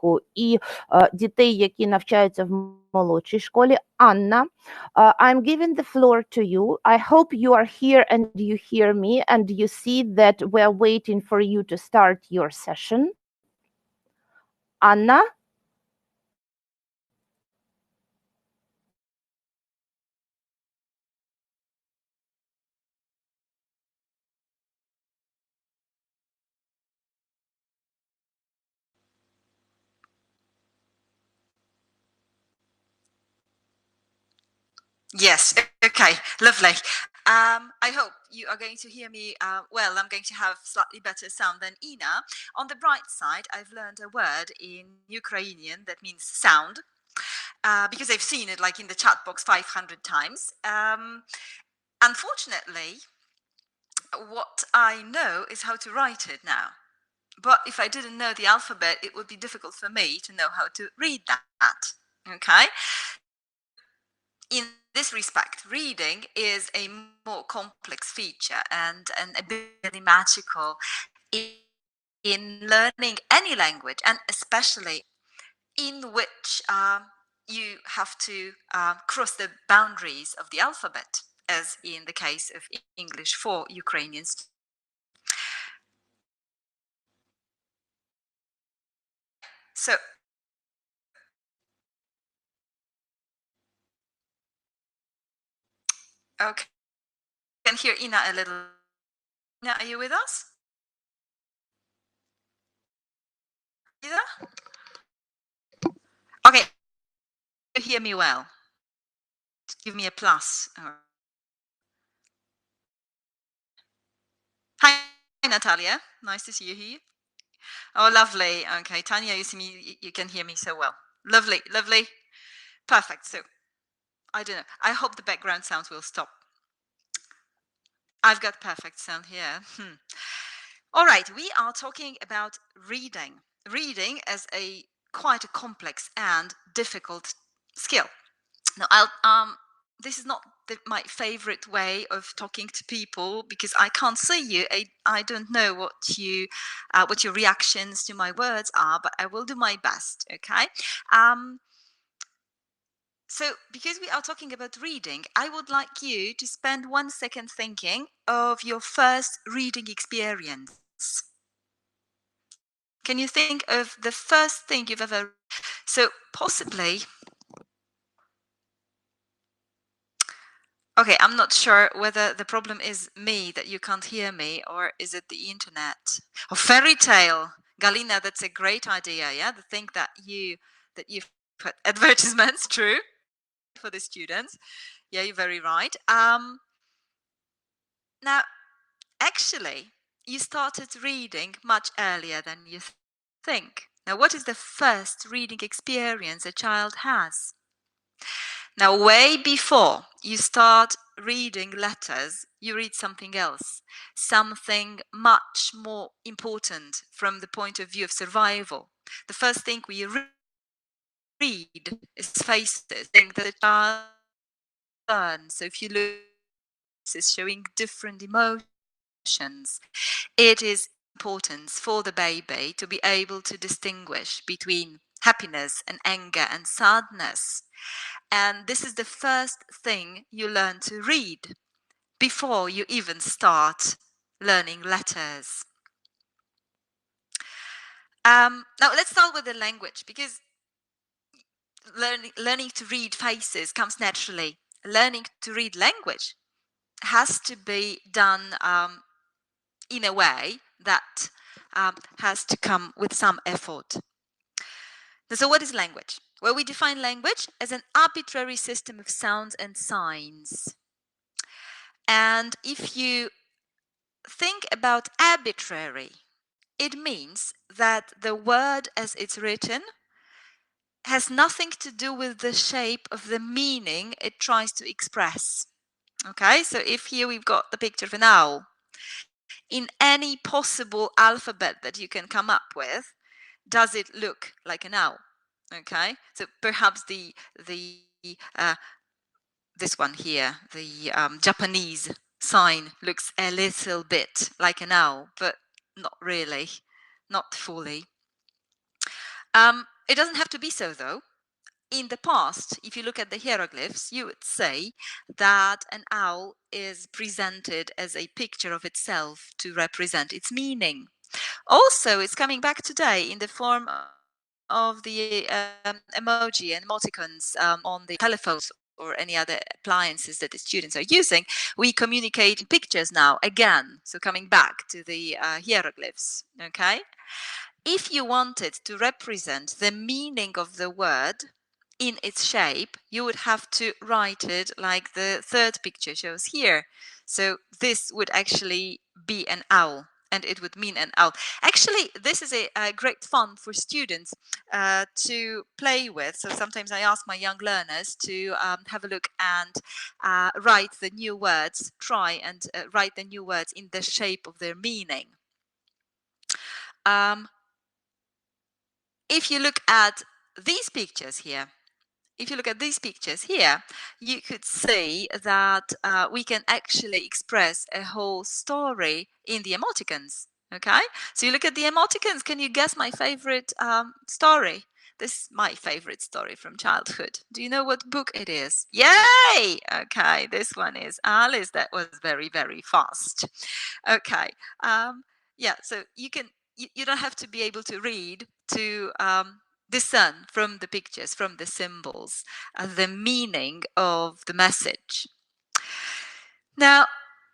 віку і дітей, які навчаються в молодшій школі. Анна, I'm giving the floor to you. I hope you are here and you hear me and you see that we're waiting for you to start your session. Anna? Yes, okay, lovely. I hope you are going to hear me well. I'm going to have slightly better sound than Ina. On the bright side, I've learned a word in Ukrainian that means sound, because I've seen it like in the chat box 500 times. Unfortunately, what I know is how to write it now. But if I didn't know the alphabet, it would be difficult for me to know how to read that. Okay? In this respect, reading is a more complex feature and a bit really magical in learning any language, and especially in which you have to cross the boundaries of the alphabet, as in the case of English for Ukrainians. So, okay, I can hear Ina a little. Ina, are you with us? Ina? Okay, you hear me well. Give me a plus. Hi, Natalia. Nice to see you here. Oh, lovely. Okay, Tanya, you see me, you can hear me so well. Lovely, lovely. Perfect. So, I don't know. I hope the background sounds will stop. I've got perfect sound here. All right, we are talking about reading. Reading as a quite a complex and difficult skill. Now, this is not my favorite way of talking to people because I can't see you. I don't know what your reactions to my words are, but I will do my best. Okay. So, because we are talking about reading, I would like you to spend 1 second thinking of your first reading experience. Can you think of the first thing you've ever? So, possibly. Okay, I'm not sure whether the problem is me that you can't hear me, or is it the internet? Oh, fairy tale, Galina, that's a great idea. Yeah, the thing that you put advertisements, true, for the students. Yeah, you're very right. Now, actually, you started reading much earlier than you think. Now, what is the first reading experience a child has? Now, way before you start reading letters, you read something else, something much more important from the point of view of survival. The first thing we read is faces, thing that a child learns. So if you look, it's showing different emotions. It is important for the baby to be able to distinguish between happiness and anger and sadness. And this is the first thing you learn to read before you even start learning letters. Now let's start with the language, because learning to read faces comes naturally. Learning to read language has to be done in a way that has to come with some effort. So what is language? Well, we define language as an arbitrary system of sounds and signs. And if you think about arbitrary, it means that the word as it's written has nothing to do with the shape of the meaning it tries to express. Okay, so if here we've got the picture of an owl, in any possible alphabet that you can come up with, does it look like an owl? Okay, so perhaps this one here, the Japanese sign, looks a little bit like an owl, but not really, not fully. It doesn't have to be so, though. In the past, if you look at the hieroglyphs, you would say that an owl is presented as a picture of itself to represent its meaning. Also, it's coming back today in the form of the emoji and emoticons on the telephones or any other appliances that the students are using. We communicate in pictures now again. So coming back to the hieroglyphs, okay? If you wanted to represent the meaning of the word in its shape, you would have to write it like the third picture shows here. So this would actually be an owl, and it would mean an owl. Actually, this is a great fun for students to play with. So sometimes I ask my young learners to have a look and write the new words, try and write the new words in the shape of their meaning. If you look at these pictures here, you could see that we can actually express a whole story in the emoticons. Okay, so you look at the emoticons. Can you guess my favorite story? This is my favorite story from childhood. Do you know what book it is? Yay! Okay, this one is Alice. That was very, very fast. Okay, yeah, so you don't have to be able to read to discern from the pictures, from the symbols, the meaning of the message. Now,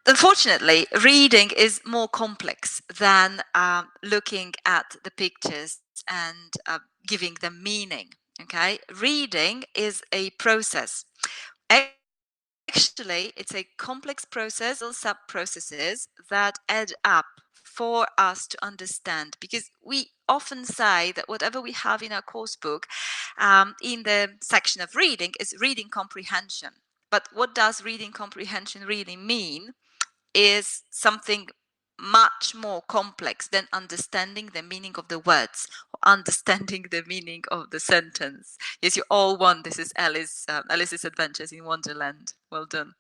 unfortunately, reading is more complex than looking at the pictures and giving them meaning. Okay, reading is a process. Actually, it's a complex process, sub-processes that add up for us to understand, because we often say that whatever we have in our course book in the section of reading is reading comprehension. But what does reading comprehension really mean is something much more complex than understanding the meaning of the words or understanding the meaning of the sentence. Yes, you all won. This is Alice's Adventures in Wonderland. Well done.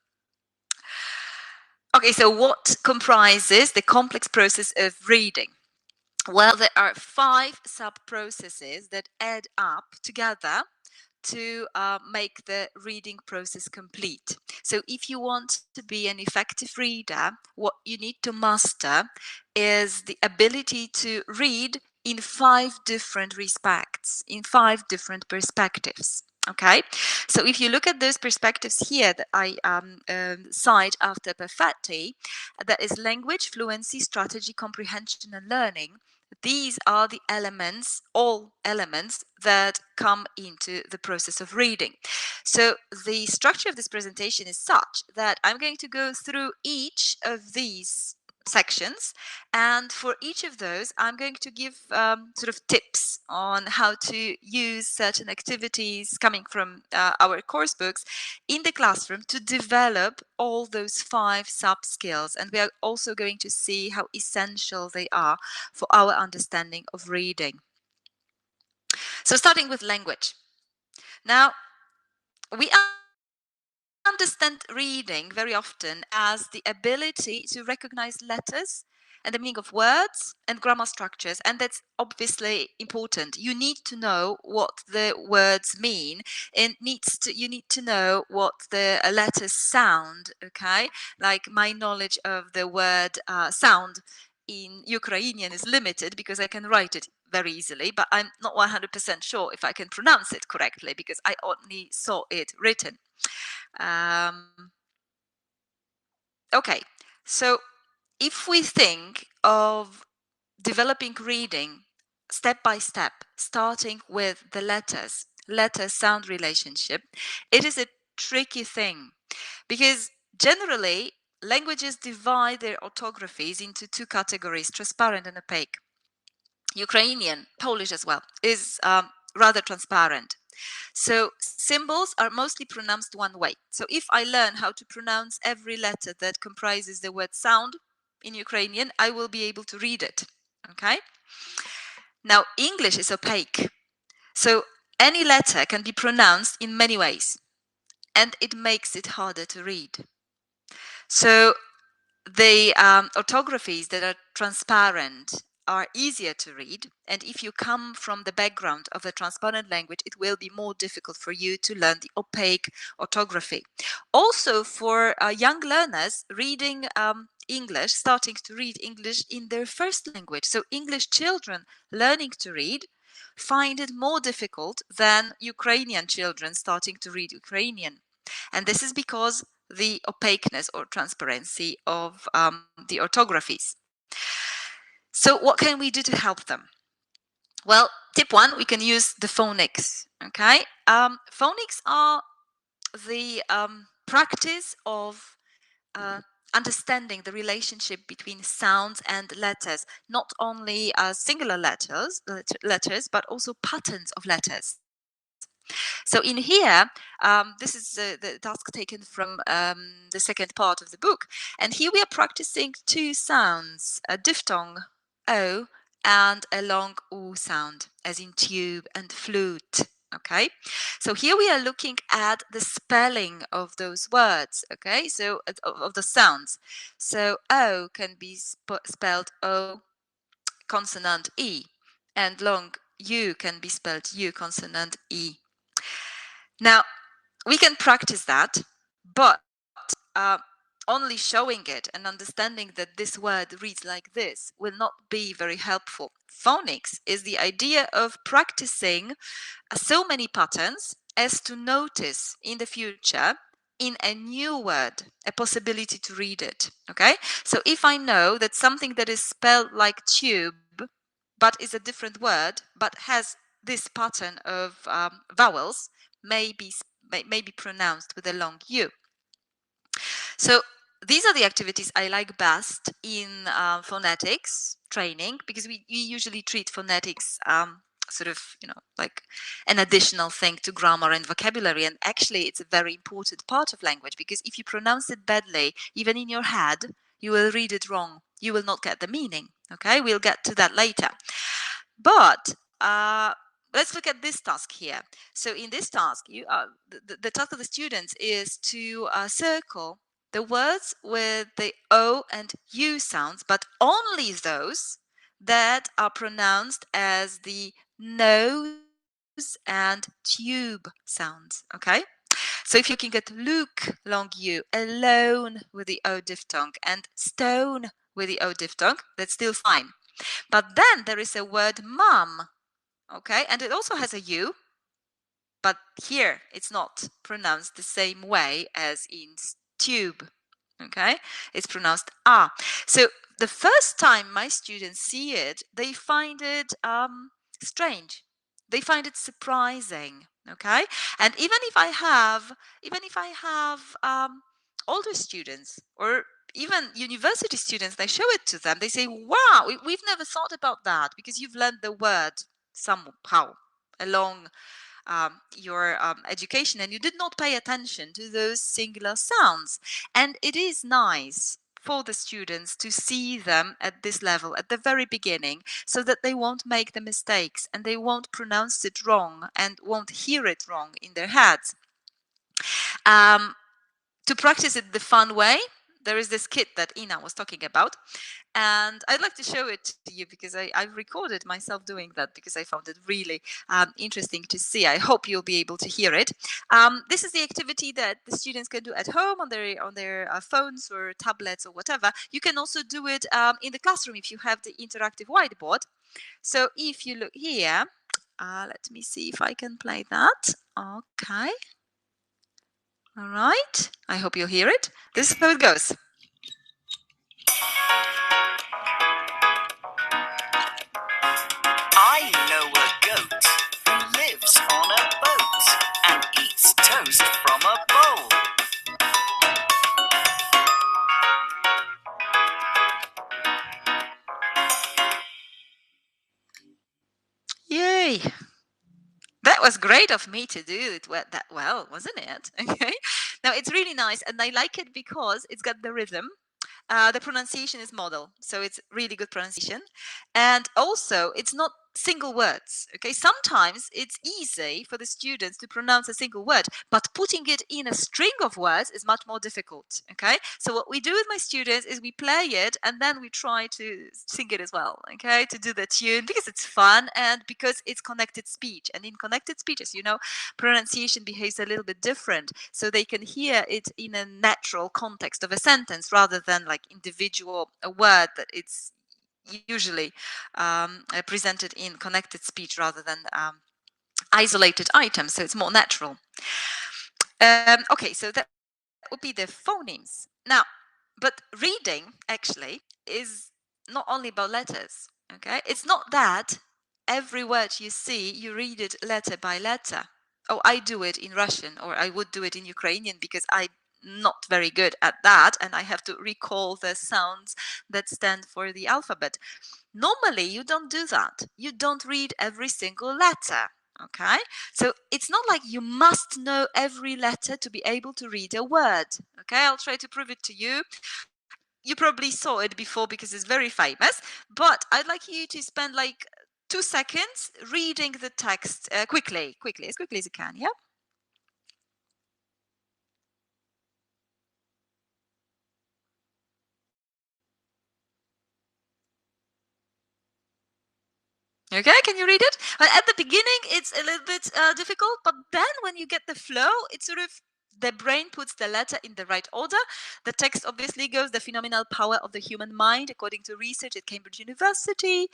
Okay, so what comprises the complex process of reading? Well, there are 5 sub-processes that add up together to make the reading process complete. So if you want to be an effective reader, what you need to master is the ability to read in 5 different respects, in 5 different perspectives. Okay, so if you look at those perspectives here that I cite after perfetti, that is language, fluency, strategy, comprehension, and learning. These are the elements, all elements that come into the process of reading. So the structure of this presentation is such that I'm going to go through each of these sections, and for each of those I'm going to give sort of tips on how to use certain activities coming from our course books in the classroom to develop all those 5 sub skills, and we are also going to see how essential they are for our understanding of reading. So starting with language. Now, we understand reading very often as the ability to recognize letters and the meaning of words and grammar structures, and that's obviously important. You need to know what the words mean, and you need to know what the letters sound. Okay, like my knowledge of the word sound in Ukrainian is limited because I can write it very easily, but I'm not 100% sure if I can pronounce it correctly because I only saw it written. Okay, so if we think of developing reading step by step, starting with the letter-sound relationship, it is a tricky thing because generally languages divide their orthographies into 2 categories, transparent and opaque. Ukrainian, Polish as well, is rather transparent. So symbols are mostly pronounced one way. So if I learn how to pronounce every letter that comprises the word sound in Ukrainian, I will be able to read it. Okay? Now, English is opaque. So any letter can be pronounced in many ways, and it makes it harder to read. So the orthographies that are transparent are easier to read, and if you come from the background of the transparent language, it will be more difficult for you to learn the opaque orthography. Also, for young learners, reading English, starting to read English in their first language. So English children learning to read find it more difficult than Ukrainian children starting to read Ukrainian. And this is because the opaqueness or transparency of the orthographies. So what can we do to help them? Well, tip one, we can use the phonics. Okay, phonics are the practice of understanding the relationship between sounds and letters, not only singular letters, but also patterns of letters. So in here, this is the task taken from the second part of the book. And here we are practicing two sounds, a diphthong O and a long U sound, as in tube and flute. Okay, so here we are looking at the spelling of those words. Okay, so of the sounds. So O can be spelled O consonant E, and long U can be spelled U consonant E. Now, we can practice that, but only showing it and understanding that this word reads like this will not be very helpful. Phonics is the idea of practicing so many patterns as to notice in the future in a new word a possibility to read it. Okay, so if I know that something that is spelled like tube but is a different word but has this pattern of vowels, may be pronounced with a long U. So these are the activities I like best in phonetics training, because we usually treat phonetics sort of, like an additional thing to grammar and vocabulary. And actually, it's a very important part of language, because if you pronounce it badly, even in your head, you will read it wrong. You will not get the meaning. Okay, we'll get to that later. But let's look at this task here. So in this task, the task of the students is to circle the words with the O and U sounds, but only those that are pronounced as the nose and tube sounds. Okay, so if you're looking at Luke, long U, alone with the O diphthong, and stone with the O diphthong, that's still fine. But then there is a word mum, okay, and it also has a U, but here it's not pronounced the same way as in tube. Okay, it's pronounced ah. So the first time my students see it, they find it strange. They find it surprising. Okay, and even if I have older students or even university students, I show it to them. They say, "Wow, we've never thought about that, because you've learned the word somehow along your education, and you did not pay attention to those singular sounds." And it is nice for the students to see them at this level at the very beginning, so that they won't make the mistakes and they won't pronounce it wrong and won't hear it wrong in their heads. To practice it the fun way, there is this kit that Ina was talking about, and I'd like to show it to you, because I've recorded myself doing that, because I found it really interesting to see. I hope you'll be able to hear it. This is the activity that the students can do at home on their phones or tablets or whatever. You can also do it in the classroom if you have the interactive whiteboard. So if you look here, let me see if I can play that. Okay. All right, I hope you'll hear it. This is how it goes. I know a goat who lives on a boat and eats toast from a bowl. Yay! That was great of me to do it that well, wasn't it? Okay. Now it's really nice, and I like it because it's got the rhythm. The pronunciation is model, so it's really good pronunciation, and also it's not single words. Okay, sometimes it's easy for the students to pronounce a single word, but putting it in a string of words is much more difficult. Okay, so what we do with my students is we play it and then we try to sing it as well. Okay, to do the tune, because it's fun and because it's connected speech. And in connected speech, as you know, pronunciation behaves a little bit different, so they can hear it in a natural context of a sentence rather than like individual a word that it's usually presented in connected speech rather than isolated items, so it's more natural. Okay, so that would be the phonemes. Now, but reading actually is not only about letters. Okay, it's not that every word you see, you read it letter by letter. Oh, I do it in Russian, or I would do it in Ukrainian because I'm not very good at that, and I have to recall the sounds that stand for the alphabet. Normally, you don't do that. You don't read every single letter. Okay, so it's not like you must know every letter to be able to read a word. Okay, I'll try to prove it to you. You probably saw it before because it's very famous, but I'd like you to spend like 2 seconds reading the text quickly, as quickly as you can, yeah? Okay, can you read it? Well, at the beginning, it's a little bit difficult, but then when you get the flow, it's sort of the brain puts the letter in the right order. The text obviously goes the phenomenal power of the human mind, according to research at Cambridge University.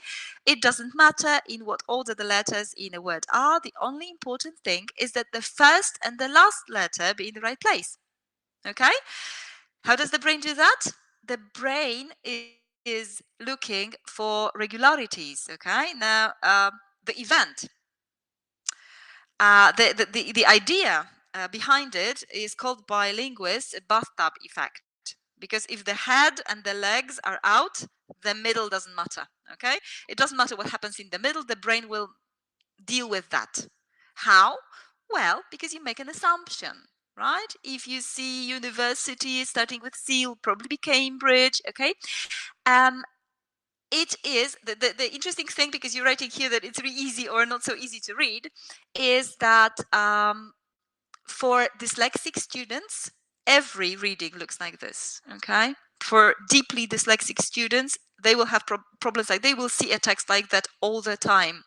It doesn't matter in what order the letters in a word are. The only important thing is that the first and the last letter be in the right place. Okay? How does the brain do that? The brain is looking for regularities. Okay, now the event, the idea behind it is called by linguists a bathtub effect, because if the head and the legs are out, the middle doesn't matter. Okay, it doesn't matter what happens in the middle, the brain will deal with that. How? Well, because you make an assumption. Right? If you see university starting with C, it'll probably be Cambridge. Okay, it is the interesting thing, because you're writing here that it's really easy or not so easy to read, is that for dyslexic students, every reading looks like this. Okay, for deeply dyslexic students, they will have problems like they will see a text like that all the time.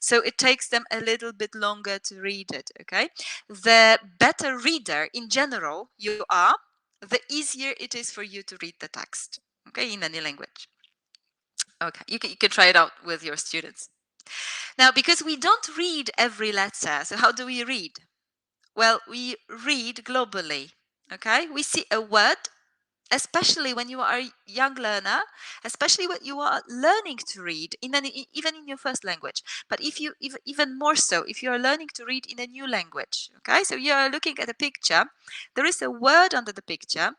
So it takes them a little bit longer to read it. Okay, the better reader in general you are, the easier it is for you to read the text. Okay, in any language. Okay, you can try it out with your students. Now, because we don't read every letter, so how do we read? Well, we read globally. Okay, we see a word, especially when you are a young learner, especially when you are learning to read even in your first language. But if you even more so, if you are learning to read in a new language. Okay, so you are looking at a picture, there is a word under the picture,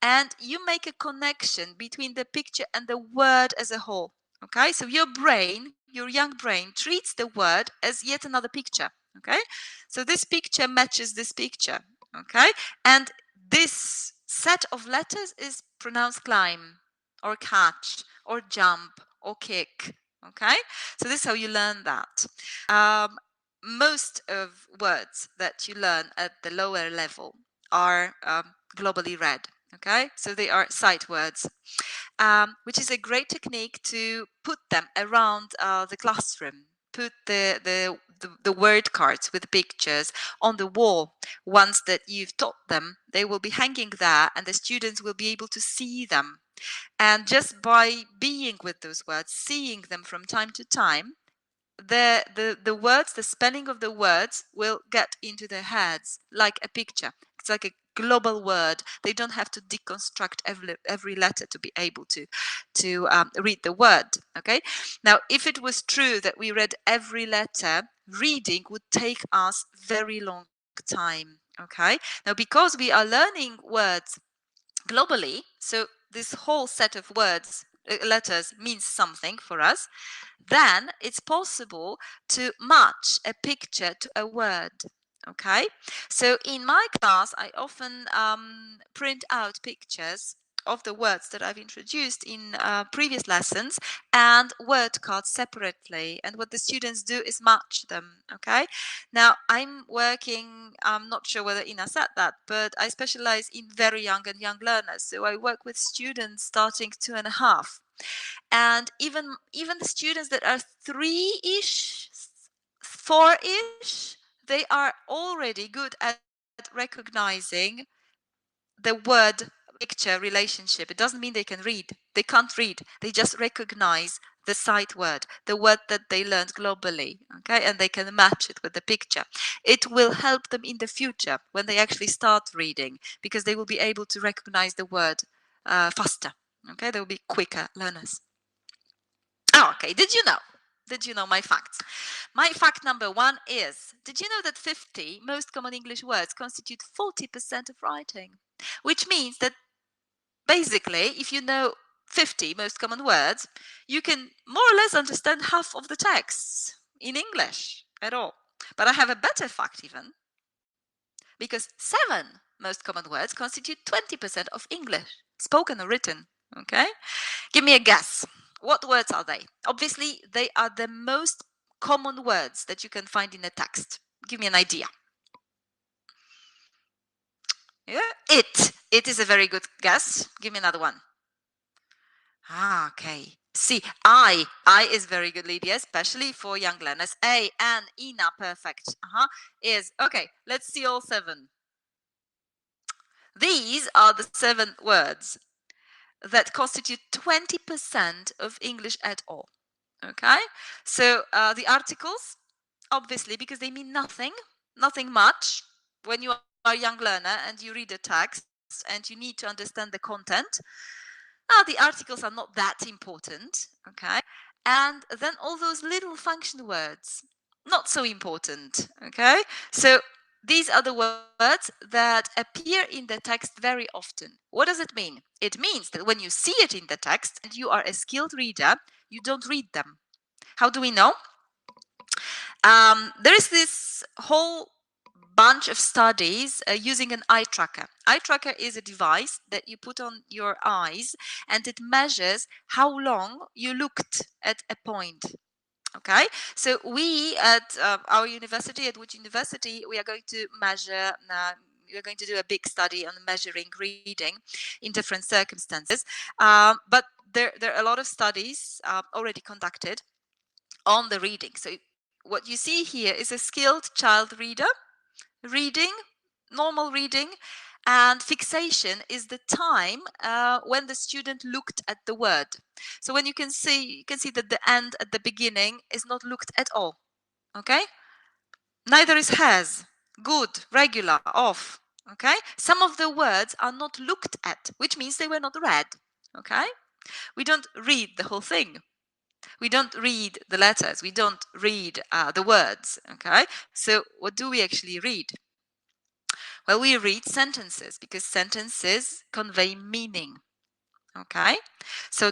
and you make a connection between the picture and the word as a whole. Okay, so your brain, your young brain, treats the word as yet another picture. Okay, so this picture matches this picture. Okay, and this set of letters is pronounced climb or catch or jump or kick. Okay, so this is how you learn that. Most of words that you learn at the lower level are globally read. Okay, so they are sight words, which is a great technique to put them around the classroom. Put the word cards with pictures on the wall. Once that you've taught them, they will be hanging there and the students will be able to see them. And just by being with those words, seeing them from time to time, the words, the spelling of the words will get into their heads like a picture. It's like a global word. They don't have to deconstruct every letter to be able to read the word. Okay. Now, if it was true that we read every letter, reading would take us very long time. Okay. Now, because we are learning words globally, so this whole set of words, letters, means something for us, then it's possible to match a picture to a word. Okay, so in my class I often print out pictures of the words that I've introduced in previous lessons and word cards separately. And what the students do is match them, okay? Now, I'm not sure whether Ina said that, but I specialize in very young and young learners. So I work with students starting 2.5. And even the students that are 3-ish, 4-ish, they are already good at recognizing the word picture relationship. It doesn't mean they can read. They can't read. They just recognize the sight word, the word that they learned globally, okay? And they can match it with the picture. It will help them in the future when they actually start reading, because they will be able to recognize the word faster, okay? They will be quicker learners. Oh, okay. Did you know my facts? My fact number 1 is, did you know that 50 most common English words constitute 40% of writing? Which means that basically, if you know 50 most common words, you can more or less understand half of the texts in English at all. But I have a better fact even, because 7 most common words constitute 20% of English, spoken or written, okay? Give me a guess. What words are they? Obviously, they are the most common words that you can find in a text. Give me an idea. Yeah, it is a very good guess. Give me another one. Okay. See, I is very good, Lydia, especially for young learners. A and Ina, perfect. Is okay. Let's see all 7. These are the 7 words that constitute 20% of English at all. Okay, so the articles, obviously, because they mean nothing much when you are a young learner and you read a text and you need to understand the content. The articles are not that important, okay? And then all those little function words, not so important, okay? So these are the words that appear in the text very often. What does it mean? It means that when you see it in the text and you are a skilled reader, you don't read them. How do we know? There is this whole bunch of studies using an eye tracker. Eye tracker is a device that you put on your eyes and it measures how long you looked at a point. Okay, so we at our university, at which university, we are going to measure, we are going to do a big study on measuring reading in different circumstances. But there are a lot of studies already conducted on the reading. So what you see here is a skilled child reader reading, normal reading, and fixation is the time when the student looked at the word. So when you can see that the end at the beginning is not looked at all. Okay? Neither is has, good, regular, off. Okay? Some of the words are not looked at, which means they were not read. Okay? We don't read the whole thing. We don't read the letters. We don't read the words. Okay? So what do we actually read? Well, we read sentences because sentences convey meaning. Okay? So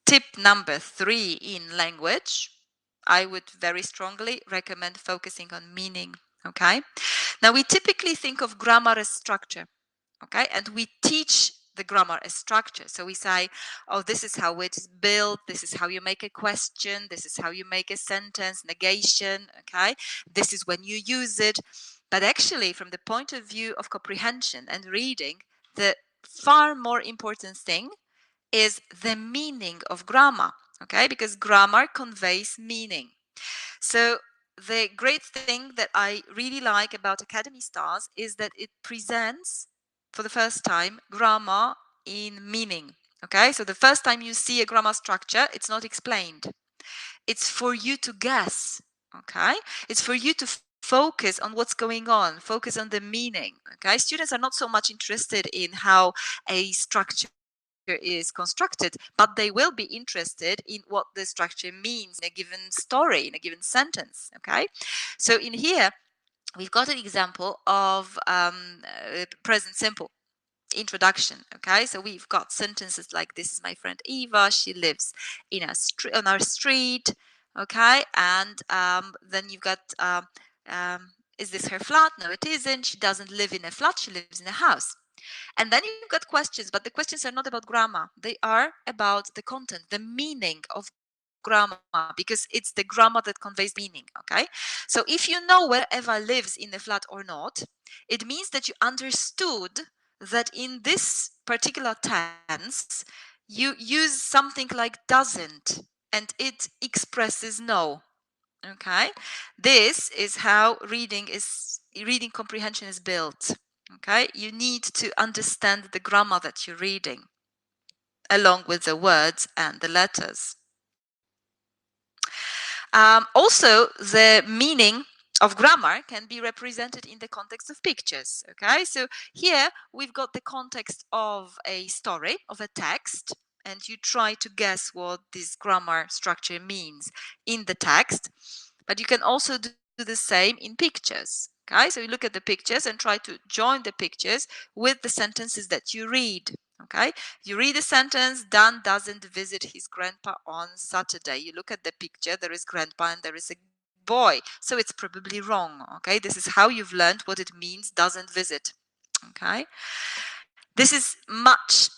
tip number 3 in language, I would very strongly recommend focusing on meaning. Okay? Now, we typically think of grammar as structure. Okay? And we teach the grammar as structure. So we say, oh, this is how it is built. This is how you make a question. This is how you make a sentence, negation. Okay? This is when you use it. But actually, from the point of view of comprehension and reading, the far more important thing is the meaning of grammar, okay? Because grammar conveys meaning. So the great thing that I really like about Academy Stars is that it presents, for the first time, grammar in meaning, okay? So the first time you see a grammar structure, it's not explained. It's for you to guess, okay? It's for you to focus on what's going on, focus on the meaning, okay? Students are not so much interested in how a structure is constructed, but they will be interested in what the structure means in a given story, in a given sentence, okay? So in here, we've got an example of present simple introduction. Okay, so we've got sentences like, this is my friend Eva, she lives in on our street. Okay, and then you've got is this her flat? No, it isn't. She doesn't live in a flat, she lives in a house. And then you've got questions, but the questions are not about grammar. They are about the content, the meaning of grammar, because it's the grammar that conveys meaning, okay? So if you know whether Eva lives in a flat or not, it means that you understood that in this particular tense, you use something like doesn't, and it expresses no, okay? This is how reading comprehension is built, okay? You need to understand the grammar that you're reading, along with the words and the letters. Also, the meaning of grammar can be represented in the context of pictures, okay? So here we've got the context of a story, of a text, and you try to guess what this grammar structure means in the text, but you can also do the same in pictures, okay? So you look at the pictures and try to join the pictures with the sentences that you read. Okay, you read a sentence, Dan doesn't visit his grandpa on Saturday. You look at the picture, there is grandpa and there is a boy. So it's probably wrong. Okay, this is how you've learned what it means, doesn't visit. Okay, this is much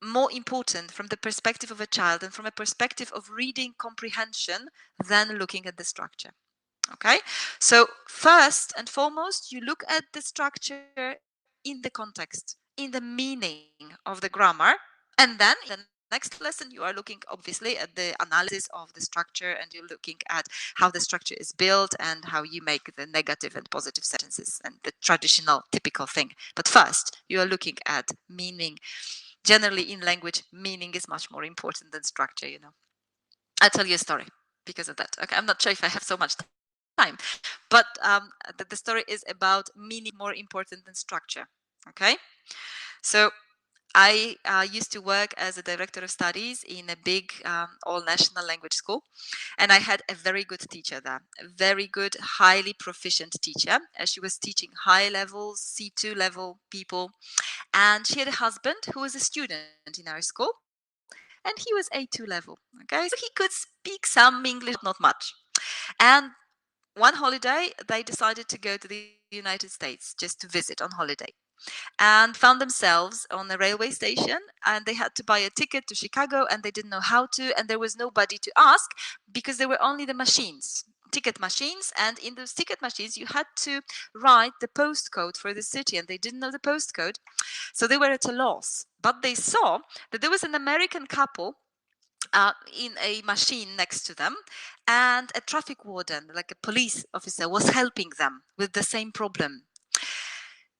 more important from the perspective of a child and from a perspective of reading comprehension than looking at the structure. Okay, so first and foremost, you look at the structure in the context, in the meaning of the grammar, and then in the next lesson you are looking obviously at the analysis of the structure, and you're looking at how the structure is built and how you make the negative and positive sentences and the traditional typical thing. But first you are looking at meaning. Generally in language, meaning is much more important than structure, you know. I'll tell you a story because of that. Okay, I'm not sure if I have so much time, but the story is about meaning more important than structure. Okay, so I used to work as a director of studies in a big all-national language school, and I had a very good teacher there, a very good, highly proficient teacher. She was teaching high level, C2 level people, and she had a husband who was a student in our school, and he was A2 level. Okay, so he could speak some English, not much. And one holiday, they decided to go to the United States just to visit on holiday, and found themselves on a railway station, and they had to buy a ticket to Chicago, and they didn't know how to, and there was nobody to ask because there were only the machines, ticket machines, and in those ticket machines you had to write the postcode for the city, and they didn't know the postcode, so they were at a loss. But they saw that there was an American couple in a machine next to them, and a traffic warden, like a police officer, was helping them with the same problem.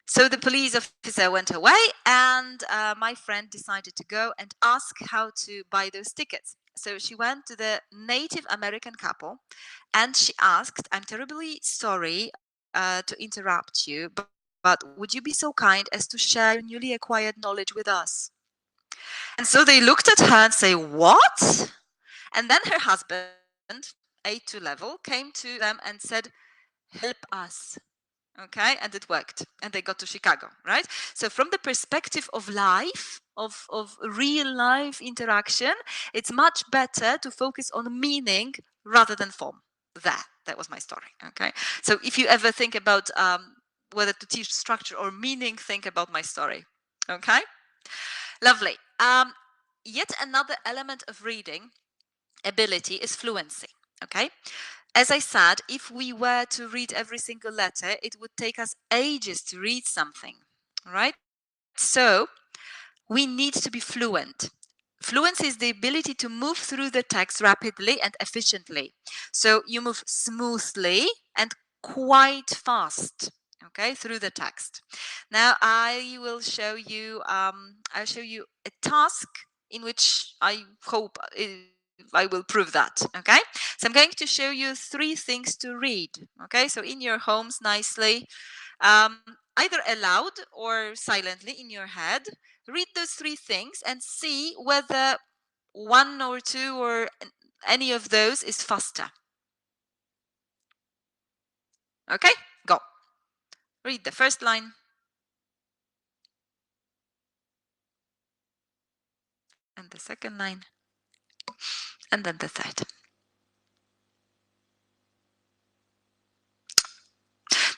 So the police officer went away, and my friend decided to go and ask how to buy those tickets. So she went to the Native American couple, and she asked, "I'm terribly sorry to interrupt you, but would you be so kind as to share your newly acquired knowledge with us?" And so they looked at her and say, "What?" And then her husband, A2 level, came to them and said, "Help us." Okay, and it worked, and they got to Chicago, right? So from the perspective of life, of real life interaction, it's much better to focus on meaning rather than form. That was my story. Okay, so if you ever think about whether to teach structure or meaning, think about my story. Okay, lovely. Yet another element of reading ability is fluency. Okay, as I said, if we were to read every single letter, it would take us ages to read something, right? So we need to be fluent. Fluency is the ability to move through the text rapidly and efficiently. So you move smoothly and quite fast, okay, through the text. Now I will show you, I'll show you a task in which I hope I will prove that. Okay, so I'm going to show you 3 things to read. Okay, so in your homes nicely, either aloud or silently in your head, read those 3 things and see whether 1 or 2 or any of those is faster. Okay, go. Read the first line. And the second line. And then the third.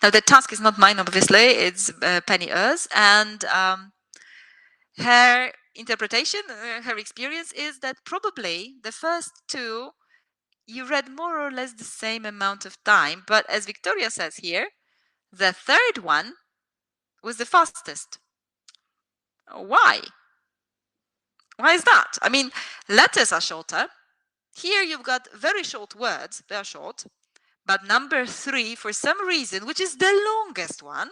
Now the task is not mine, obviously, it's Penny Earth, and her interpretation, her experience is that probably the first two you read more or less the same amount of time, but as Victoria says here, the third one was the fastest. Why? Why is that? I mean, letters are shorter. Here you've got very short words, they're short, but number 3, for some reason, which is the longest one,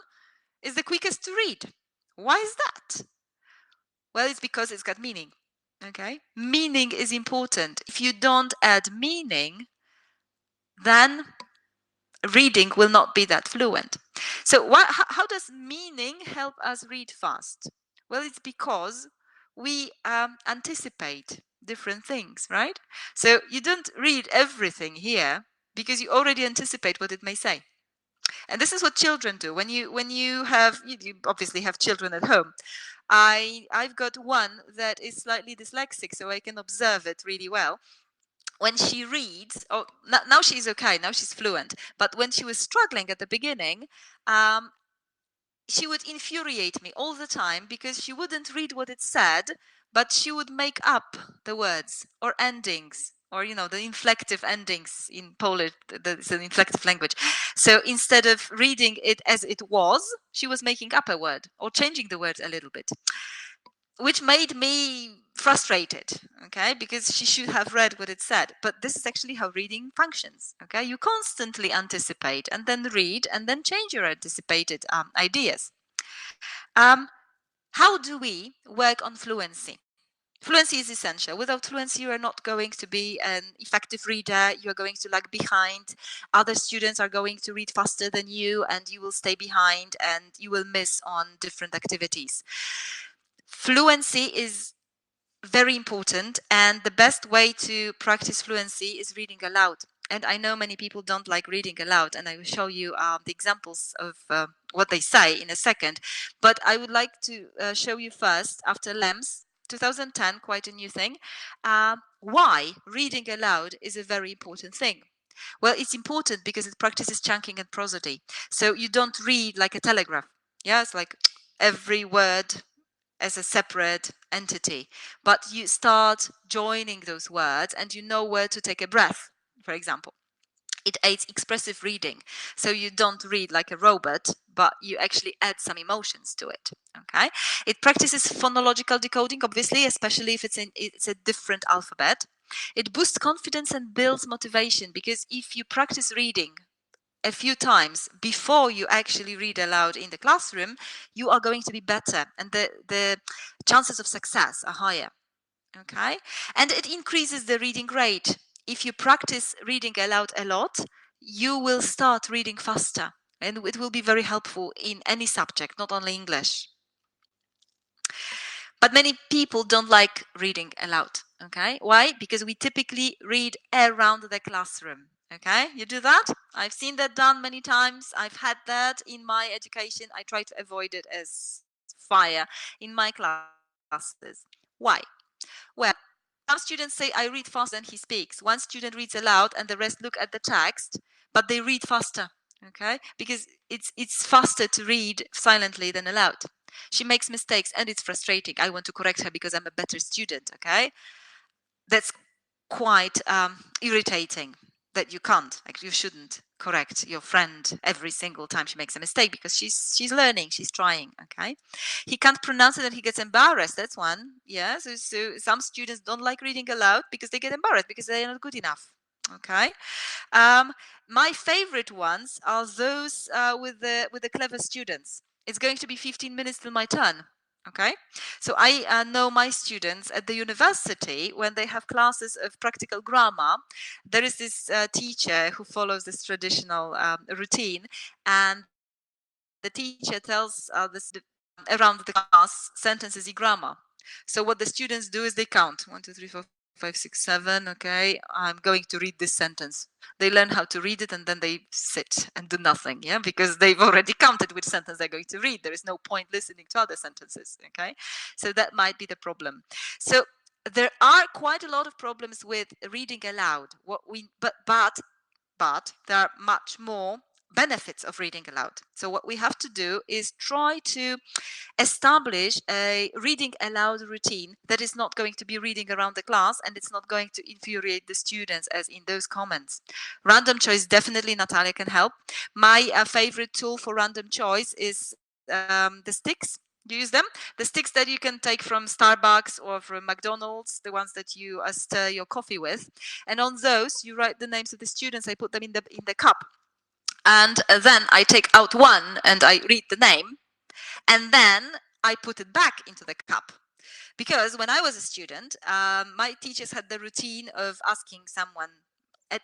is the quickest to read. Why is that? Well, it's because it's got meaning. Okay? Meaning is important. If you don't add meaning, then reading will not be that fluent. So how does meaning help us read fast? Well, it's because we anticipate different things, right? So you don't read everything here because you already anticipate what it may say. And this is what children do. When you obviously have children at home. I've got one that is slightly dyslexic, so I can observe it really well. When she reads, now she's okay, now she's fluent. But when she was struggling at the beginning, she would infuriate me all the time because she wouldn't read what it said, but she would make up the words or endings, or the inflective endings in Polish. It's an inflective language. So instead of reading it as it was, she was making up a word or changing the words a little bit, which made me frustrated, okay, because she should have read what it said. But this is actually how reading functions, okay? You constantly anticipate and then read and then change your anticipated ideas. How do we work on fluency? Fluency is essential. Without fluency, you are not going to be an effective reader. You are going to lag behind. Other students are going to read faster than you, and you will stay behind, and you will miss on different activities. Fluency is very important, and the best way to practice fluency is reading aloud. And I know many people don't like reading aloud, and I will show you the examples of what they say in a second. But I would like to show you first, after LEMS 2010, quite a new thing, why reading aloud is a very important thing. Well, it's important because it practices chunking and prosody. So you don't read like a telegraph. Yeah, it's like every word as a separate entity, but you start joining those words and you know where to take a breath, for example. It aids expressive reading. So you don't read like a robot, but you actually add some emotions to it. Okay. It practices phonological decoding, obviously, especially if it's a different alphabet. It boosts confidence and builds motivation, because if you practice reading a few times before you actually read aloud in the classroom, you are going to be better, and the chances of success are higher. Okay. And it increases the reading rate. If you practice reading aloud a lot, you will start reading faster, and it will be very helpful in any subject, not only English. But many people don't like reading aloud. Okay. Why? Because we typically read around the classroom. Okay, you do that? I've seen that done many times. I've had that in my education. I try to avoid it as fire in my classes. Why? Well, some students say, I read faster than he speaks. One student reads aloud and the rest look at the text, but they read faster. Okay, because it's faster to read silently than aloud. She makes mistakes and it's frustrating. I want to correct her because I'm a better student. Okay, that's quite irritating. That you can't, like, you shouldn't correct your friend every single time she makes a mistake, because she's learning, she's trying. Okay, he can't pronounce it and he gets embarrassed. That's one. Yeah, so some students don't like reading aloud because they get embarrassed because they are not good enough. Okay, my favorite ones are those with the clever students. It's going to be 15 minutes till my turn. Okay, so I know my students at the university, when they have classes of practical grammar, there is this teacher who follows this traditional routine, and the teacher tells around the class sentences in grammar. So what the students do is they count 1, 2, 3, 4, 5, 6, 7. Okay, I'm going to read this sentence. They learn how to read it and then they sit and do nothing. Yeah, because they've already counted which sentence they're going to read. There is no point listening to other sentences. Okay, so that might be the problem. So there are quite a lot of problems with reading aloud. But there are much more benefits of reading aloud. So what we have to do is try to establish a reading aloud routine that is not going to be reading around the class, and it's not going to infuriate the students as in those comments. Random choice, definitely Natalia can help. My favorite tool for random choice is the sticks. You use them, the sticks that you can take from Starbucks or from McDonald's, the ones that you stir your coffee with, and on those you write the names of the students. I put them in the cup, and then I take out one and I read the name, and then I put it back into the cup. Because when I was a student, my teachers had the routine of asking someone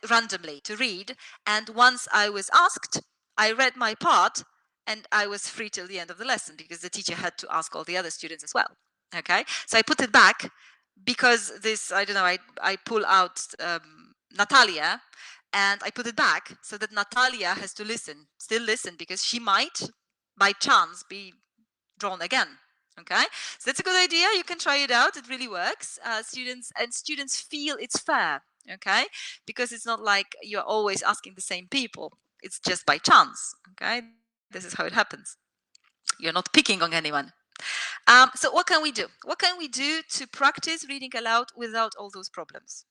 randomly to read, and once I was asked, I read my part, and I was free till the end of the lesson because the teacher had to ask all the other students as well. Okay, so I put it back because this, I don't know, I pull out Natalia, and I put it back so that Natalia has to still listen, because she might, by chance, be drawn again. Okay, so that's a good idea. You can try it out. It really works. Students feel it's fair. Okay, because it's not like you're always asking the same people. It's just by chance. Okay, this is how it happens. You're not picking on anyone. So what can we do? What can we do to practice reading aloud without all those problems?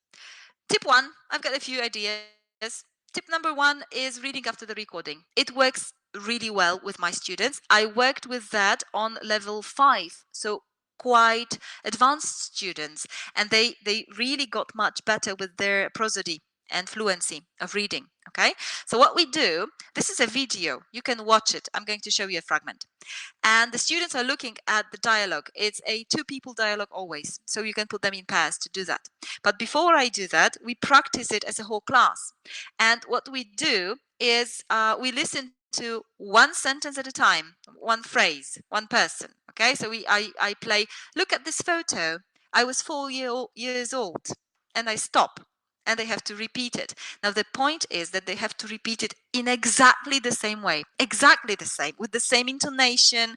Tip 1, I've got a few ideas. Tip number 1 is reading after the recording. It works really well with my students. I worked with that on level 5, so quite advanced students, and they really got much better with their prosody and fluency of reading. Okay, so what we do, this is a video, you can watch it. I'm going to show you a fragment, and the students are looking at the dialogue. It's a 2-people dialogue always, so you can put them in pairs to do that. But before I do that, we practice it as a whole class, and what we do is we listen to one sentence at a time, one phrase, one person. Okay, so I play, look at this photo, I was 4 years old, and I stop, and they have to repeat it. Now the point is that they have to repeat it in exactly the same way, exactly the same, with the same intonation,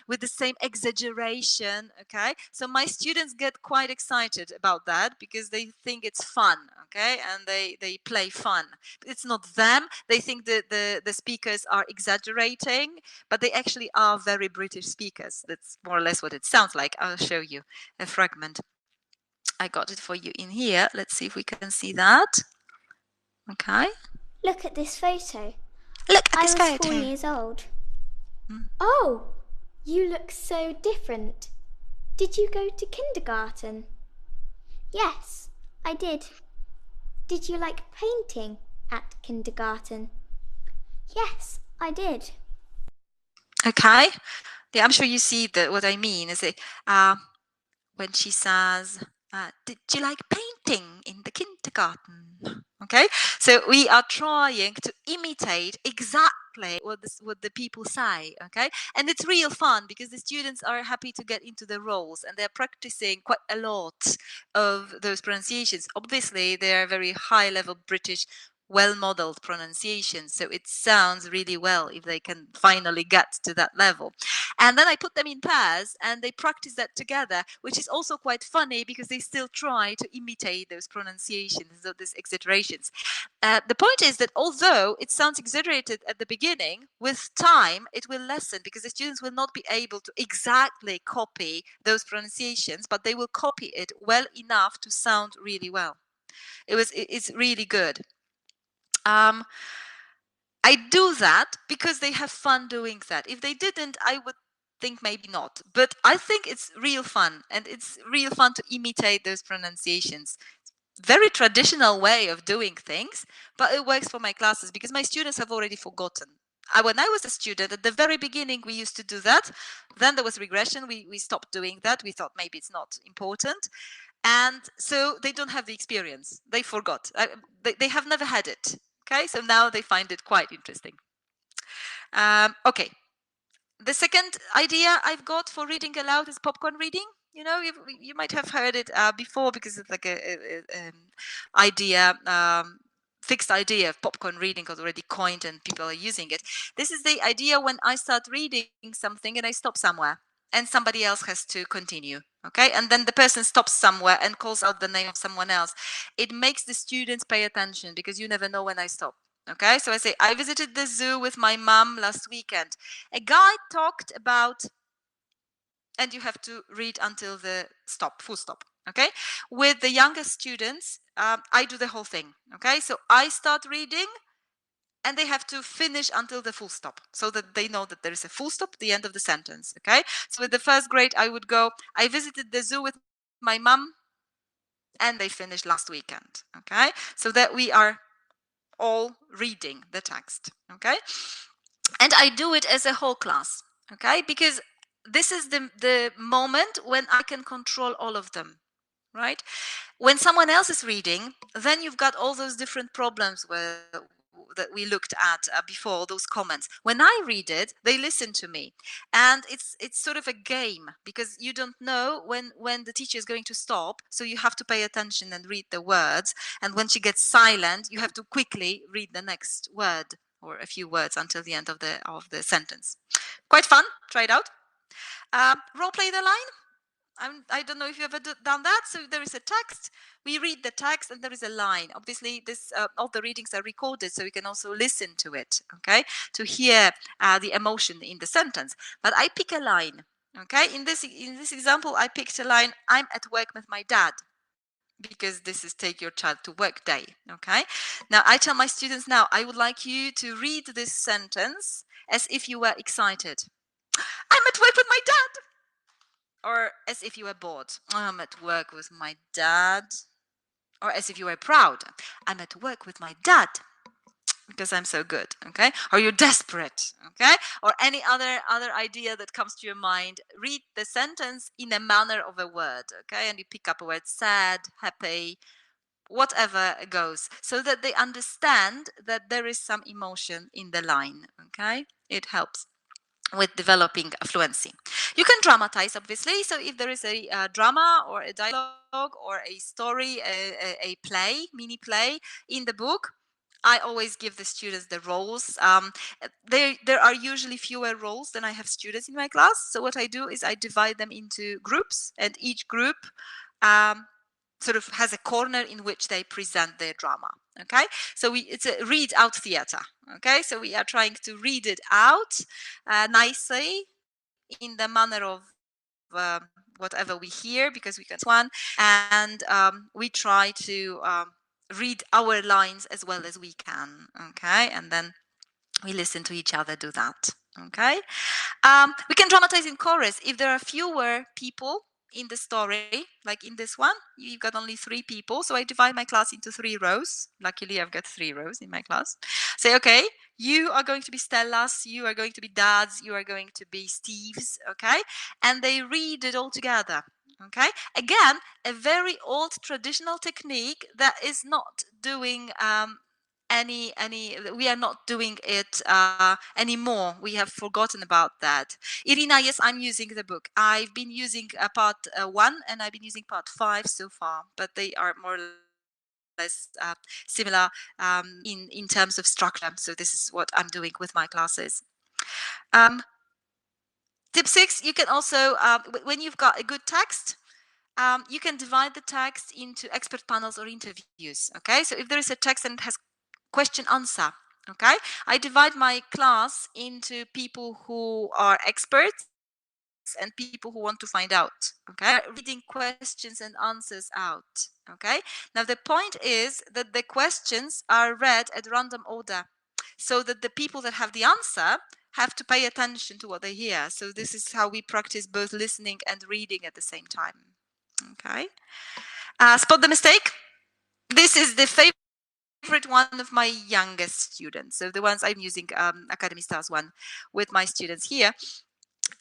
with the same exaggeration. Okay, so my students get quite excited about that because they think it's fun. Okay, and they play fun. It's not them. They think that the speakers are exaggerating, but they actually are very British speakers. That's more or less what it sounds like. I'll show you a fragment. I got it for you in here. Let's see if we can see that. Okay. Look at this photo. Look at this I was photo. 4 years old. Oh, you look so different. Did you go to kindergarten? Yes, I did. Did you like painting at kindergarten? Yes, I did. Okay. Yeah, I'm sure you see what I mean. Is it when she says, did you like painting in the kindergarten? Okay, so we are trying to imitate exactly what the people say. Okay, and it's real fun because the students are happy to get into the roles, and they're practicing quite a lot of those pronunciations. Obviously, they are very high level British, well-modeled pronunciations, so it sounds really well if they can finally get to that level. And then I put them in pairs and they practice that together, which is also quite funny because they still try to imitate those pronunciations, those exaggerations. The point is that although it sounds exaggerated at the beginning, with time it will lessen because the students will not be able to exactly copy those pronunciations, but they will copy it well enough to sound really well. It's really good. I do that because they have fun doing that. If they didn't, I would think maybe not. But I think it's real fun, and it's real fun to imitate those pronunciations. Very traditional way of doing things, but it works for my classes because my students have already forgotten. When I was a student, at the very beginning, we used to do that. Then there was regression. We stopped doing that. We thought maybe it's not important. And so they don't have the experience. They forgot. They have never had it. Okay, so now they find it quite interesting. Okay, the second idea I've got for reading aloud is popcorn reading. You know, you might have heard it before because it's like an idea, fixed idea of popcorn reading was already coined and people are using it. This is the idea when I start reading something and I stop somewhere and somebody else has to continue. Okay, and then the person stops somewhere and calls out the name of someone else. It makes the students pay attention because you never know when I stop. Okay, so I say, I visited the zoo with my mum last weekend. A guy talked about, and you have to read until the stop, full stop. Okay, with the younger students, I do the whole thing. Okay, so I start reading and they have to finish until the full stop, so that they know that there is a full stop at the end of the sentence. Okay, so with the first grade, I would go, I visited the zoo with my mum, and they finished last weekend. Okay, so that we are all reading the text. Okay, and I do it as a whole class. Okay, because this is the moment when I can control all of them, right? When someone else is reading, then you've got all those different problems that we looked at before, those comments. When I read it, they listen to me, and it's sort of a game, because you don't know when the teacher is going to stop, so you have to pay attention and read the words, and when she gets silent, you have to quickly read the next word or a few words until the end of the sentence. Quite fun. Try it out. Role play the line. I don't know if you've ever done that. So there is a text, we read the text, and there is a line. Obviously, this all the readings are recorded, so you can also listen to it, okay, to hear the emotion in the sentence. But I pick a line, okay. In this example, I picked a line, I'm at work with my dad, because this is take your child to work day, okay. Now I tell my students, now I would like you to read this sentence as if you were excited. I'm at work with my dad. Or as if you were bored. I'm at work with my dad. Or as if you were proud. I'm at work with my dad because I'm so good. Okay. Or you're desperate. Okay. Or any other idea that comes to your mind. Read the sentence in a manner of a word. Okay. And you pick up a word, sad, happy, whatever goes, so that they understand that there is some emotion in the line. Okay. It helps with developing fluency. You can dramatize, obviously. So if there is a drama or a dialogue or a story, a play, mini play in the book, I always give the students the roles. There are usually fewer roles than I have students in my class. So what I do is I divide them into groups, and each group sort of has a corner in which they present their drama. Okay, so it's a read out theater. Okay, so we are trying to read it out nicely in the manner of whatever we hear, because we can one, and we try to read our lines as well as we can. Okay, and then we listen to each other do that. Okay, we can dramatize in chorus if there are fewer people in the story, like in this one, you've got only 3 people. So I divide my class into 3 rows. Luckily, I've got 3 rows in my class. Say, okay, you are going to be Stellas, you are going to be Dads, you are going to be Steves, okay? And they read it all together, okay? Again, a very old traditional technique that is not doing we are not doing it anymore. We have forgotten about that. Irina, yes, I'm using the book. I've been using part 1 and I've been using part 5 so far, but they are more or less similar in terms of structure. So this is what I'm doing with my classes. Tip 6, you can also, when you've got a good text, you can divide the text into expert panels or interviews. Okay, so if there is a text and it has question answer, okay, I divide my class into people who are experts and people who want to find out. Okay, reading questions and answers out. Okay, now the point is that the questions are read at random order, so that the people that have the answer have to pay attention to what they hear. So this is how we practice both listening and reading at the same time. Okay, spot the mistake. This is the favorite one of my youngest students, so the ones I'm using Academy Stars 1 with my students here.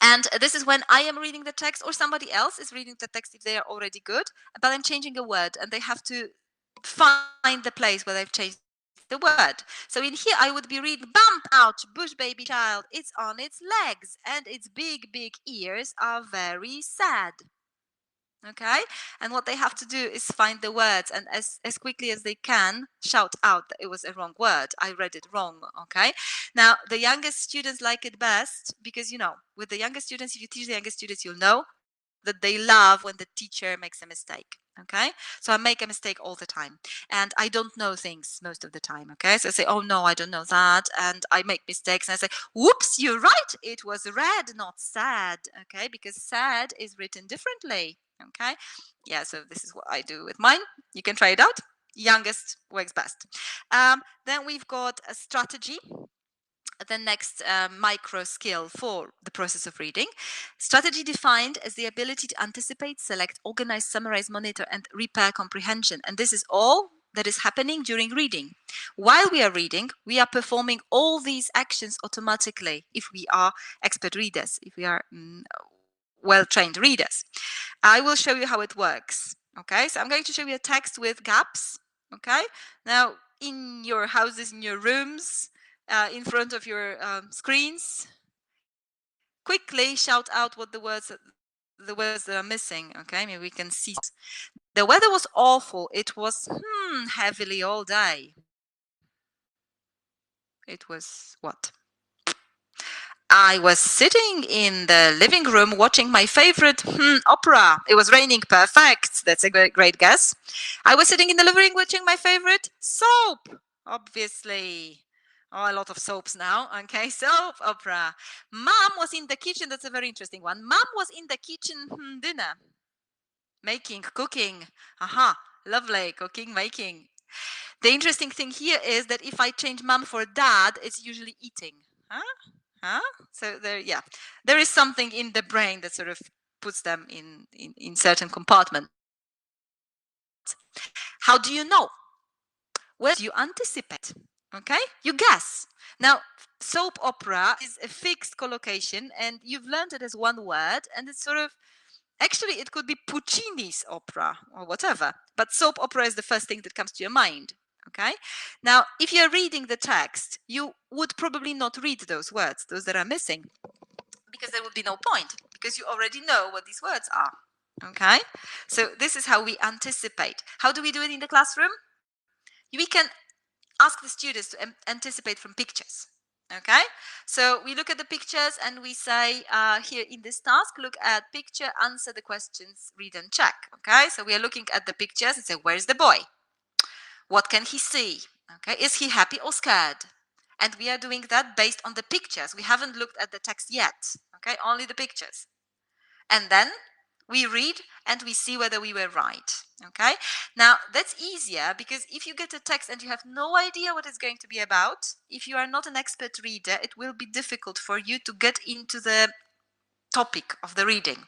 And this is when I am reading the text or somebody else is reading the text if they are already good, but I'm changing a word and they have to find the place where they've changed the word. So in here I would be reading, bump out, bush baby child, it's on its legs and its big ears are very sad. Okay, and what they have to do is find the words and as quickly as they can shout out that it was a wrong word. I read it wrong. Okay, now the youngest students like it best because, you know, with the youngest students, if you teach the youngest students, you'll know that they love when the teacher makes a mistake. Okay, so I make a mistake all the time, and I don't know things most of the time. Okay, so I say, oh no, I don't know that, and I make mistakes, and I say, whoops, you're right, it was red, not sad. Okay, because sad is written differently. Okay, yeah, so this is what I do with mine. You can try it out. Youngest works best. Then we've got a strategy, the next micro skill for the process of reading. Strategy defined as the ability to anticipate, select, organize, summarize, monitor, and repair comprehension. And this is all that is happening during reading. While we are reading, we are performing all these actions automatically if we are expert readers, if we are well-trained readers. I will show you how it works. Okay, so I'm going to show you a text with gaps. Okay, now in your houses, in your rooms, in front of your screens, quickly shout out what the words that are missing. Okay, maybe we can see. The weather was awful. It was heavily all day. It was what? I was sitting in the living room watching my favorite opera. It was raining. Perfect. That's a great guess. I was sitting in the living room watching my favorite soap. Obviously. Oh, a lot of soaps now. Okay, soap opera. Mom was in the kitchen. That's a very interesting one. Mom was in the kitchen dinner. Making, cooking. Aha, lovely. Cooking, making. The interesting thing here is that if I change mom for dad, it's usually eating. Huh? So there is something in the brain that sort of puts them in certain compartments. How do you know? Well, you anticipate. Okay, you guess. Now, soap opera is a fixed collocation, and you've learned it as one word, and it's sort of, actually, it could be Puccini's opera or whatever, but soap opera is the first thing that comes to your mind. Okay, now if you're reading the text, you would probably not read those words, those that are missing, because there would be no point, because you already know what these words are. Okay, so this is how we anticipate. How do we do it in the classroom? We can ask the students to anticipate from pictures. Okay, so we look at the pictures and we say, here in this task, look at picture, answer the questions, read and check. Okay, so we are looking at the pictures and say, where's the boy? What can he see? Okay, is he happy or scared? And we are doing that based on the pictures. We haven't looked at the text yet. Okay, only the pictures. And then we read and we see whether we were right. Okay, now that's easier, because if you get a text and you have no idea what it's going to be about, if you are not an expert reader, it will be difficult for you to get into the topic of the reading.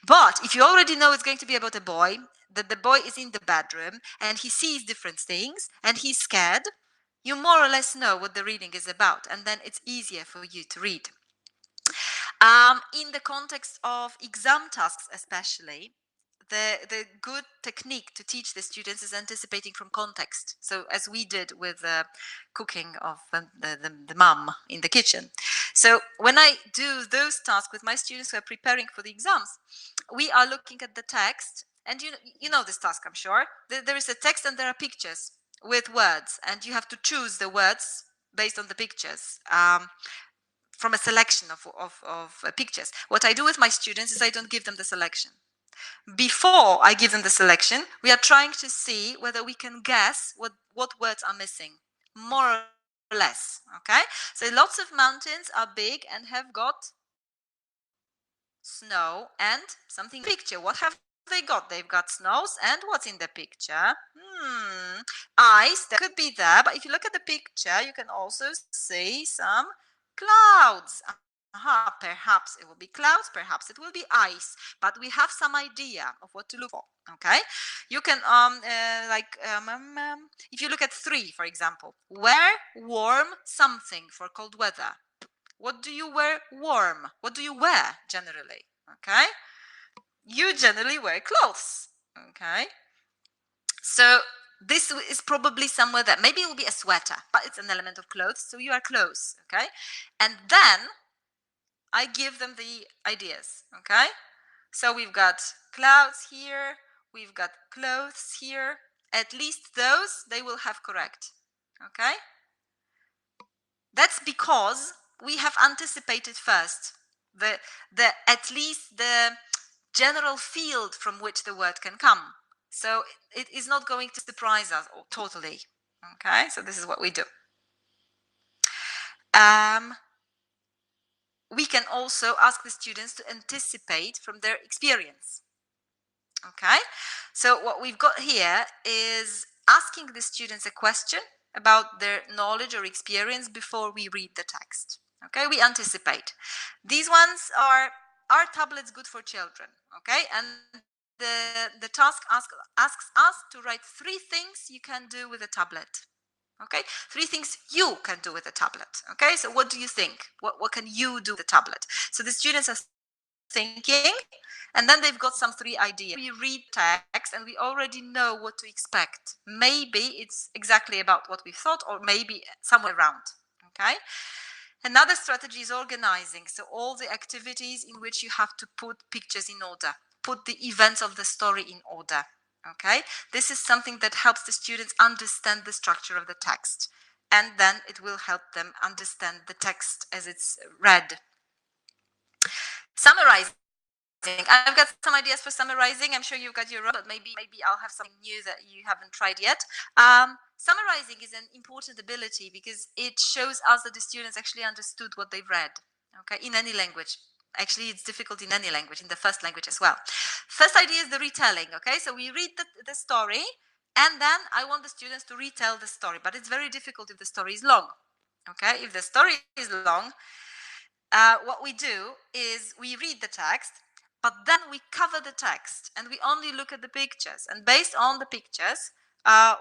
But if you already know it's going to be about a boy, that the boy is in the bedroom and he sees different things and he's scared, you more or less know what the reading is about, and then it's easier for you to read. In the context of exam tasks especially, the good technique to teach the students is anticipating from context. So as we did with the cooking of the mom in the kitchen. So when I do those tasks with my students who are preparing for the exams, we are looking at the text, and you know this task, I'm sure. There is a text and there are pictures with words, and you have to choose the words based on the pictures. From a selection of pictures. What I do with my students is I don't give them the selection. Before I give them the selection, we are trying to see whether we can guess what words are missing, more or less. Okay, so lots of mountains are big and have got snow and something picture. What have they got? They've got snows, and what's in the picture? Ice, that could be there, but if you look at the picture, you can also see some clouds. Perhaps it will be clouds, perhaps it will be ice, but we have some idea of what to look for. Okay, you can if you look at 3, for example, wear warm something for cold weather. What do you wear warm? What do you wear generally? Okay, you generally wear clothes. Okay, so this is probably somewhere that maybe it will be a sweater, but it's an element of clothes, so you are close. Okay, and then I give them the ideas. Okay, so we've got clouds here, we've got clothes here. At least those they will have correct. Okay, that's because we have anticipated first at least the general field from which the word can come. So it is not going to surprise us totally. Okay, so this is what we do. We can also ask the students to anticipate from their experience. Okay, so what we've got here is asking the students a question about their knowledge or experience before we read the text. Okay, we anticipate. These ones are tablets good for children? Okay, and the task asks us to write 3 things you can do with a tablet. Okay, 3 things you can do with a tablet. Okay, so what do you think? What can you do with a tablet? So the students are thinking, and then they've got some 3 ideas. We read text and we already know what to expect. Maybe it's exactly about what we thought, or maybe somewhere around. Okay, another strategy is organizing. So all the activities in which you have to put pictures in order, put the events of the story in order. Okay, this is something that helps the students understand the structure of the text, and then it will help them understand the text as it's read. Summarizing. I've got some ideas for summarizing. I'm sure you've got your own, but maybe I'll have something new that you haven't tried yet. Summarizing is an important ability because it shows us that the students actually understood what they've read. Okay, in any language. Actually, it's difficult in any language, in the first language as well. First idea is the retelling. Okay, so we read the story, and then I want the students to retell the story. But it's very difficult if the story is long. Okay, if the story is long, what we do is we read the text, but then we cover the text and we only look at the pictures. And based on the pictures,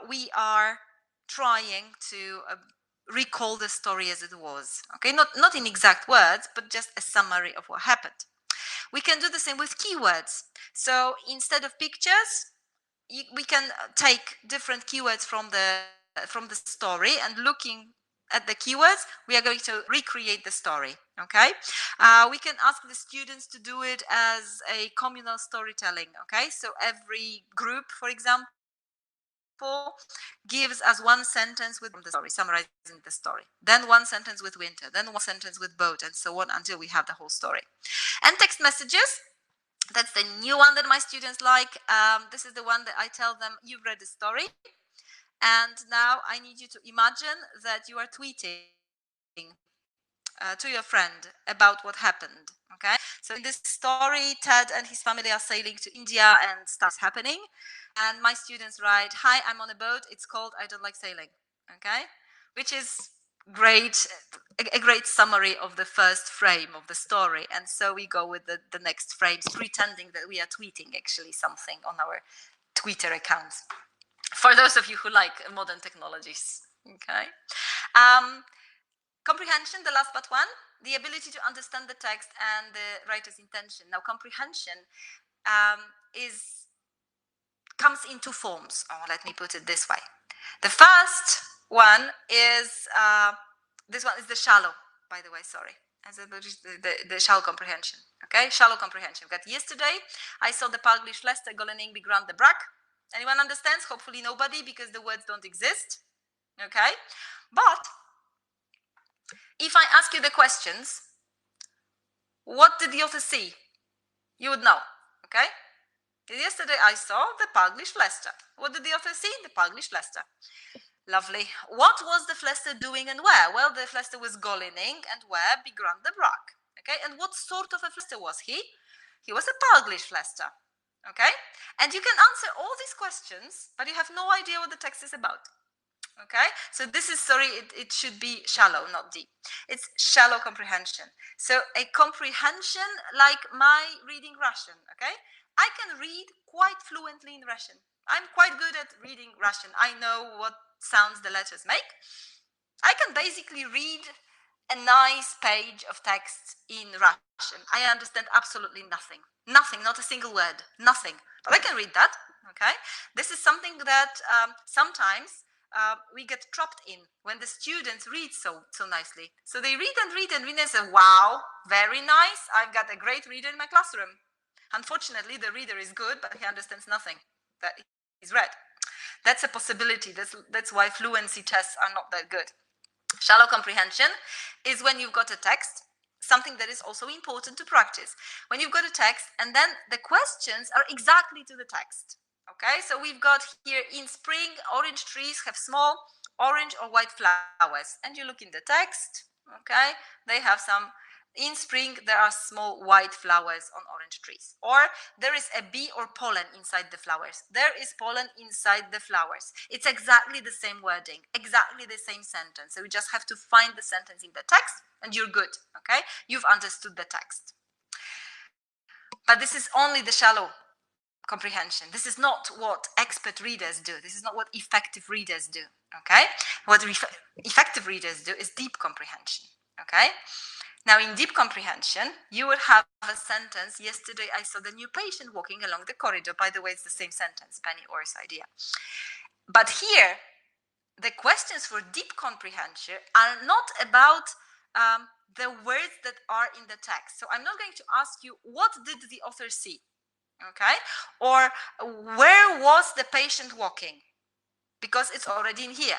we are trying to recall the story as it was. Okay, not in exact words, but just a summary of what happened. We can do the same with keywords. So instead of pictures, we can take different keywords from the story, and looking at the keywords, we are going to recreate the story. Okay, we can ask the students to do it as a communal storytelling. Okay, so every group, for example, gives us 1 sentence with the story, summarizing the story, then 1 sentence with winter, then 1 sentence with boat, and so on until we have the whole story. And text messages, that's the new one that my students like. This is the one that I tell them, you've read the story, and now I need you to imagine that you are tweeting to your friend about what happened. Okay, so in this story, Ted and his family are sailing to India and stuff is happening, and my students write, hi, I'm on a boat, it's cold, I don't like sailing. Okay, which is great, a great summary of the first frame of the story. And so we go with the next frames, pretending that we are tweeting actually something on our Twitter accounts, for those of you who like modern technologies. Okay, comprehension, the last but one, the ability to understand the text and the writer's intention. Now, comprehension comes in 2 forms. Let me put it this way. The first one is, this one is the shallow, by the way, sorry. The shallow comprehension. Okay, shallow comprehension. We've got yesterday, I saw the Parglish Lester Golening begrand the brak. Anyone understands? Hopefully nobody, because the words don't exist. Okay, but if I ask you the questions, what did the author see? You would know. Okay, yesterday I saw the Parglish Lester. What did the author see? The Parglish Lester. Lovely. What was the Flester doing and where? Well, the Flester was Golening and where? Begrand the brak. Okay, and what sort of a Flester was he? He was a Parglish Flester. Okay, and you can answer all these questions, but you have no idea what the text is about. Okay, so this is, sorry, it should be shallow, not deep. It's shallow comprehension. So a comprehension like my reading Russian. Okay, I can read quite fluently in Russian. I'm quite good at reading Russian. I know what sounds the letters make. I can basically read a nice page of text in Russian. I understand absolutely nothing. Nothing, not a single word, nothing. But I can read that. Okay, this is something that sometimes we get trapped in when the students read so nicely. So they read and read and read and say, wow, very nice. I've got a great reader in my classroom. Unfortunately, the reader is good, but he understands nothing that he's read. That's a possibility. That's why fluency tests are not that good. Shallow comprehension is when you've got a text, something that is also important to practice. When you've got a text and then the questions are exactly to the text. Okay, so we've got here in spring, orange trees have small orange or white flowers. And you look in the text, okay, they have some, in spring, there are small white flowers on orange trees. Or there is a bee or pollen inside the flowers. There is pollen inside the flowers. It's exactly the same wording, exactly the same sentence. So you just have to find the sentence in the text and you're good, okay? You've understood the text. But this is only the shallow comprehension. This is not what expert readers do. This is not what effective readers do, okay? What effective readers do is deep comprehension, okay? Now, in deep comprehension, you would have a sentence, yesterday I saw the new patient walking along the corridor. By the way, it's the same sentence, Penny Orr's idea. But here, the questions for deep comprehension are not about the words that are in the text. So I'm not going to ask you, what did the author see? Okay? Or where was the patient walking? Because it's already in here.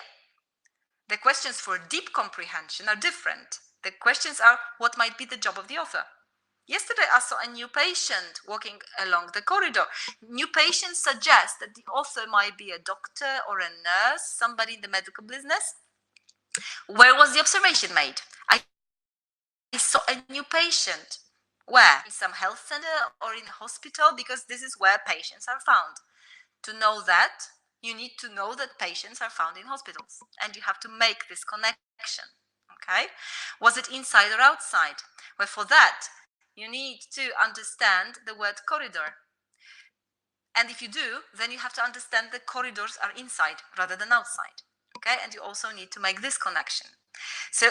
The questions for deep comprehension are different. The questions are, what might be the job of the author? Yesterday, I saw a new patient walking along the corridor. New patient suggests that the author might be a doctor or a nurse, somebody in the medical business. Where was the observation made? I saw a new patient. Where? In some health center or in a hospital, because this is where patients are found. To know that, you need to know that patients are found in hospitals, and you have to make this connection, okay? Was it inside or outside? Well, for that, you need to understand the word corridor. And if you do, then you have to understand that corridors are inside rather than outside, okay? And you also need to make this connection. So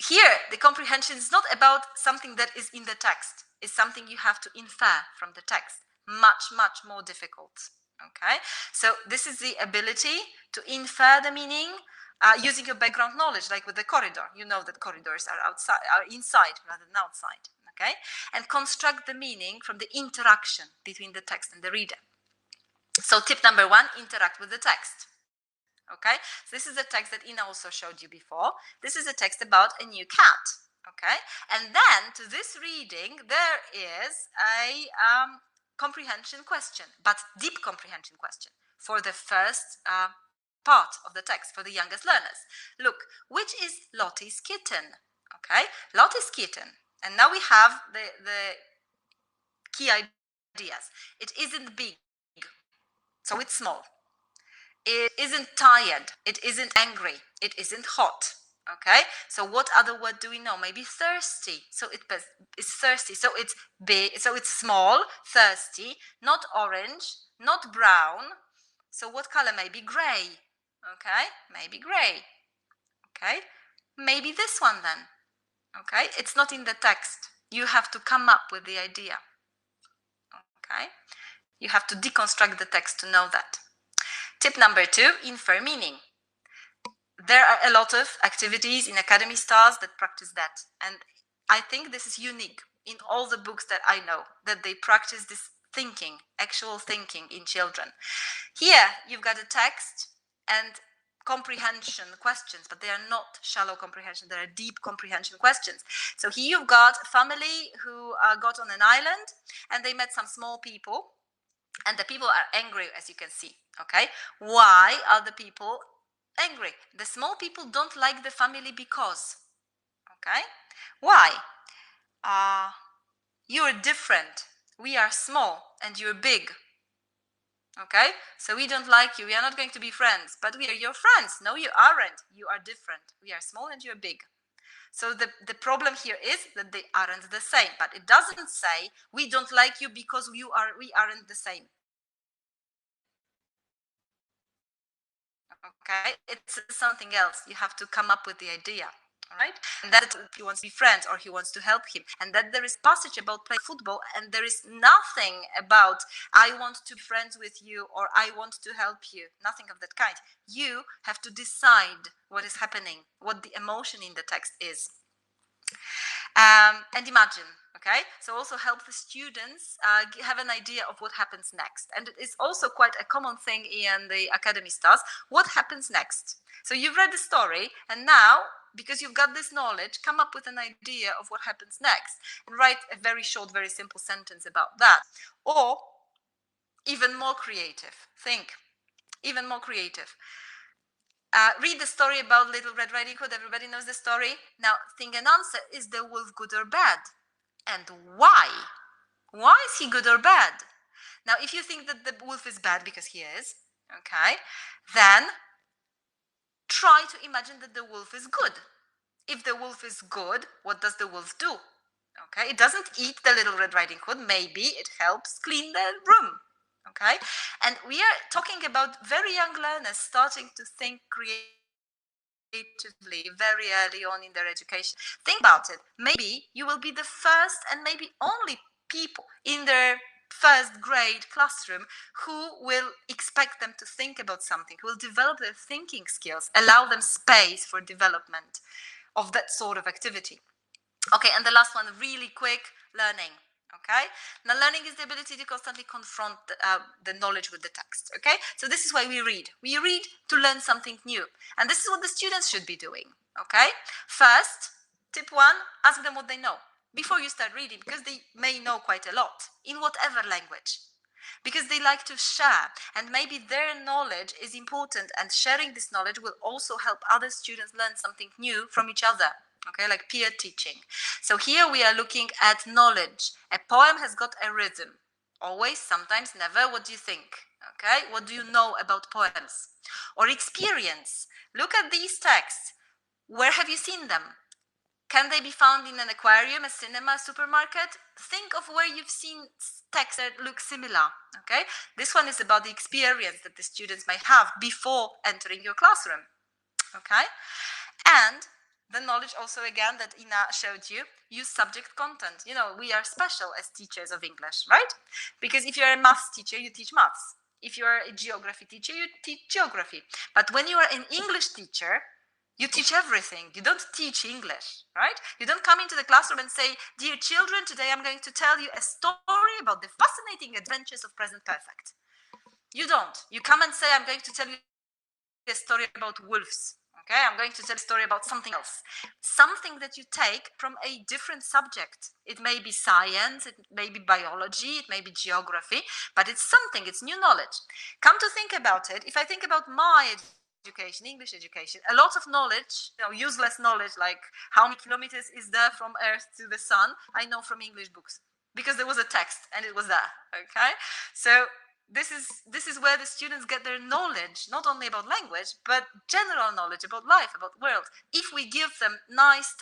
here, the comprehension is not about something that is in the text. It's something you have to infer from the text. Much, much more difficult. Okay? So this is the ability to infer the meaning using your background knowledge, like with the corridor. You know that corridors are inside rather than outside. Okay? And construct the meaning from the interaction between the text and the reader. So tip number 1, interact with the text. Okay, so this is the text that Ina also showed you before. This is a text about a new cat. Okay, and then to this reading there is a comprehension question, but deep comprehension question for the first part of the text for the youngest learners. Look, which is Lottie's kitten? Okay, Lottie's kitten, and now we have the key ideas. It isn't big, so it's small. It isn't tired. It isn't angry. It isn't hot. Okay. So what other word do we know? Maybe thirsty. So it's thirsty. So it's big. So it's small, thirsty, not orange, not brown. So what color? Maybe gray. Okay. Maybe gray. Okay. Maybe this one then. Okay. It's not in the text. You have to come up with the idea. Okay. You have to deconstruct the text to know that. Tip number 2, infer meaning. There are a lot of activities in Academy Stars that practice that. And I think this is unique in all the books that I know, that they practice this thinking, actual thinking in children. Here, you've got a text and comprehension questions, but they are not shallow comprehension. They are deep comprehension questions. So here you've got a family who got on an island and they met some small people. And the people are angry, as you can see, okay? Why are the people angry? The small people don't like the family because, okay? Why? You're different. We are small and you're big, okay? So we don't like you. We are not going to be friends, but we are your friends. No, you aren't. You are different. We are small and you're big. So the problem here is that they aren't the same, but it doesn't say we don't like you because we aren't the same. Okay, it's something else. You have to come up with the idea, all right? And that he wants to be friends or he wants to help him, and that there is passage about playing football, and there is nothing about I want to be friends with you or I want to help you. Nothing of that kind. You have to decide what is happening, what the emotion in the text is. And imagine, okay? So also help the students have an idea of what happens next. And it is also quite a common thing in the Academy Stars. What happens next? So you've read the story, and now, because you've got this knowledge, come up with an idea of what happens next and write a very short, very simple sentence about that. Or Even more creative. Think. Even more creative. Read the story about Little Red Riding Hood. Everybody knows the story. Now, think and answer. Is the wolf good or bad? And why? Why is he good or bad? Now, if you think that the wolf is bad, because he is, okay, then try to imagine that the wolf is good. If the wolf is good, what does the wolf do? Okay, it doesn't eat the Little Red Riding Hood. Maybe it helps clean the room. Okay, and we are talking about very young learners starting to think creatively very early on in their education. Think about it. Maybe you will be the first and maybe only people in their first grade classroom who will expect them to think about something, who will develop their thinking skills, allow them space for development of that sort of activity. Okay, and the last one, really quick, learning. Okay, now learning is the ability to constantly confront the knowledge with the text. Okay, so this is why we read. We read to learn something new, and this is what the students should be doing. Okay, first, tip one, ask them what they know before you start reading, because they may know quite a lot in whatever language, because they like to share, and maybe their knowledge is important, and sharing this knowledge will also help other students learn something new from each other. Okay, like peer teaching. So here we are looking at knowledge. A poem has got a rhythm. Always, sometimes, never. What do you think? Okay, what do you know about poems? Or experience. Look at these texts. Where have you seen them? Can they be found in an aquarium, a cinema, a supermarket? Think of where you've seen texts that look similar. Okay, this one is about the experience that the students may have before entering your classroom. Okay, and the knowledge also, again, that Ina showed you, use subject content. You know, we are special as teachers of English, right? Because if you're a maths teacher, you teach maths. If you're a geography teacher, you teach geography. But when you are an English teacher, you teach everything. You don't teach English, right? You don't come into the classroom and say, dear children, today I'm going to tell you a story about the fascinating adventures of present perfect. You don't. You come and say, I'm going to tell you a story about wolves. Okay, I'm going to tell a story about something else. Something that you take from a different subject. It may be science, it may be biology, it may be geography, but it's something, it's new knowledge. Come to think about it, if I think about my education, English education, a lot of knowledge, useless knowledge, like how many kilometers is there from Earth to the sun, I know from English books, because there was a text and it was there, okay? So this is where the students get their knowledge, not only about language, but general knowledge about life, about the world. If we give them nice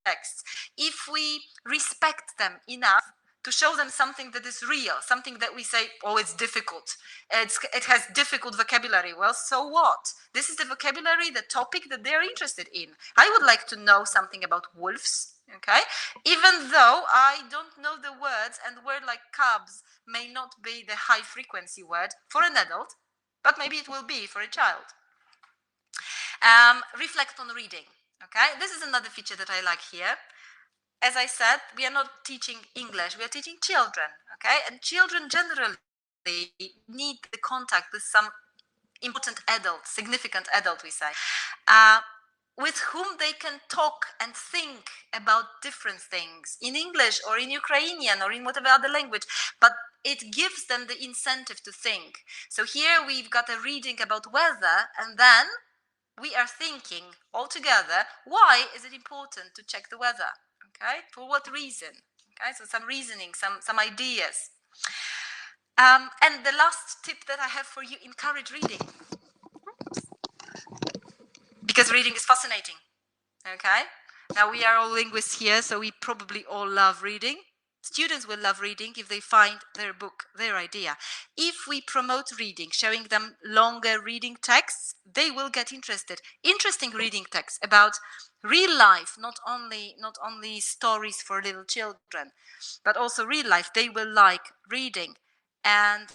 texts, if we respect them enough to show them something that is real, something that we say, oh, it's difficult, it has difficult vocabulary. Well, so what? This is the vocabulary, the topic that they're interested in. I would like to know something about wolves, okay? Even though I don't know the words, and word like cubs may not be the high frequency word for an adult, but maybe it will be for a child. Reflect on reading, okay? This is another feature that I like here. As I said, we are not teaching English, we are teaching children, okay? And children generally need the contact with some important adult, significant adult, we say, with whom they can talk and think about different things in English or in Ukrainian or in whatever other language, but it gives them the incentive to think. So here we've got a reading about weather, and then we are thinking all together, why is it important to check the weather? Okay, for what reason? Okay, so some reasoning, some ideas. And the last tip that I have for you, encourage reading. Because reading is fascinating. Okay, now we are all linguists here, so we probably all love reading. Students will love reading if they find their book, their idea. If we promote reading, showing them longer reading texts, they will get interested. Interesting reading texts about real life, not only stories for little children, but also real life. They will like reading, and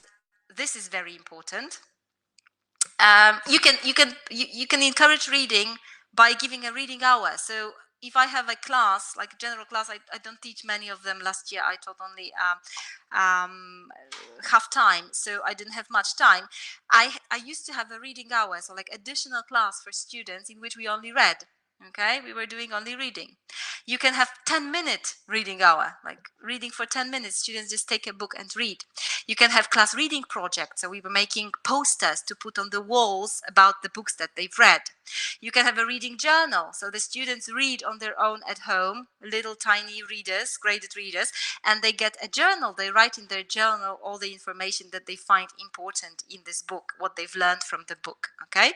this is very important. You can encourage reading by giving a reading hour. So if I have a class, like a general class, I don't teach many of them. Last year I taught only half time, so I didn't have much time. I used to have a reading hour, so like additional class for students in which we only read. Okay, we were doing only reading. You can have 10-minute reading hour, like reading for 10 minutes. Students just take a book and read. You can have class reading projects. So we were making posters to put on the walls about the books that they've read. You can have a reading journal. So the students read on their own at home, little tiny readers, graded readers, and they get a journal. They write in their journal all the information that they find important in this book, what they've learned from the book. Okay.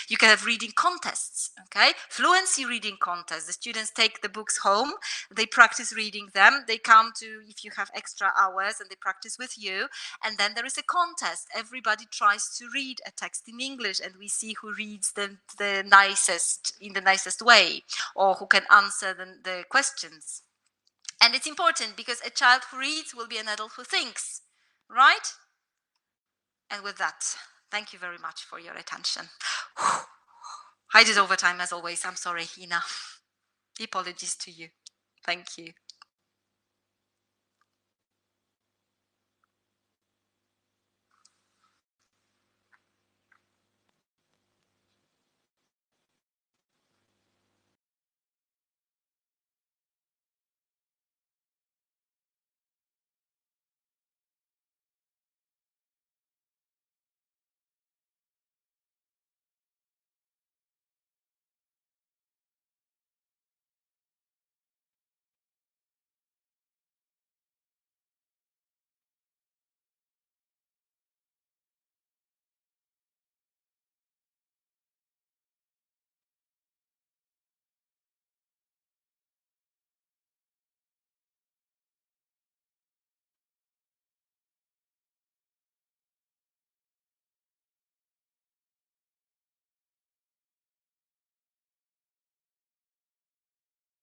You can have reading contests. Okay. Fluency reading contests. The students take the books home, they practice reading them, they come to, if you have extra hours, and they practice with you, and then there is a contest. Everybody tries to read a text in English, and we see who reads the nicest, in the nicest way, or who can answer the questions. And it's important because a child who reads will be an adult who thinks, right? And with that, thank you very much for your attention. I did overtime as always. I'm sorry, Ina. Apologies to you. Thank you.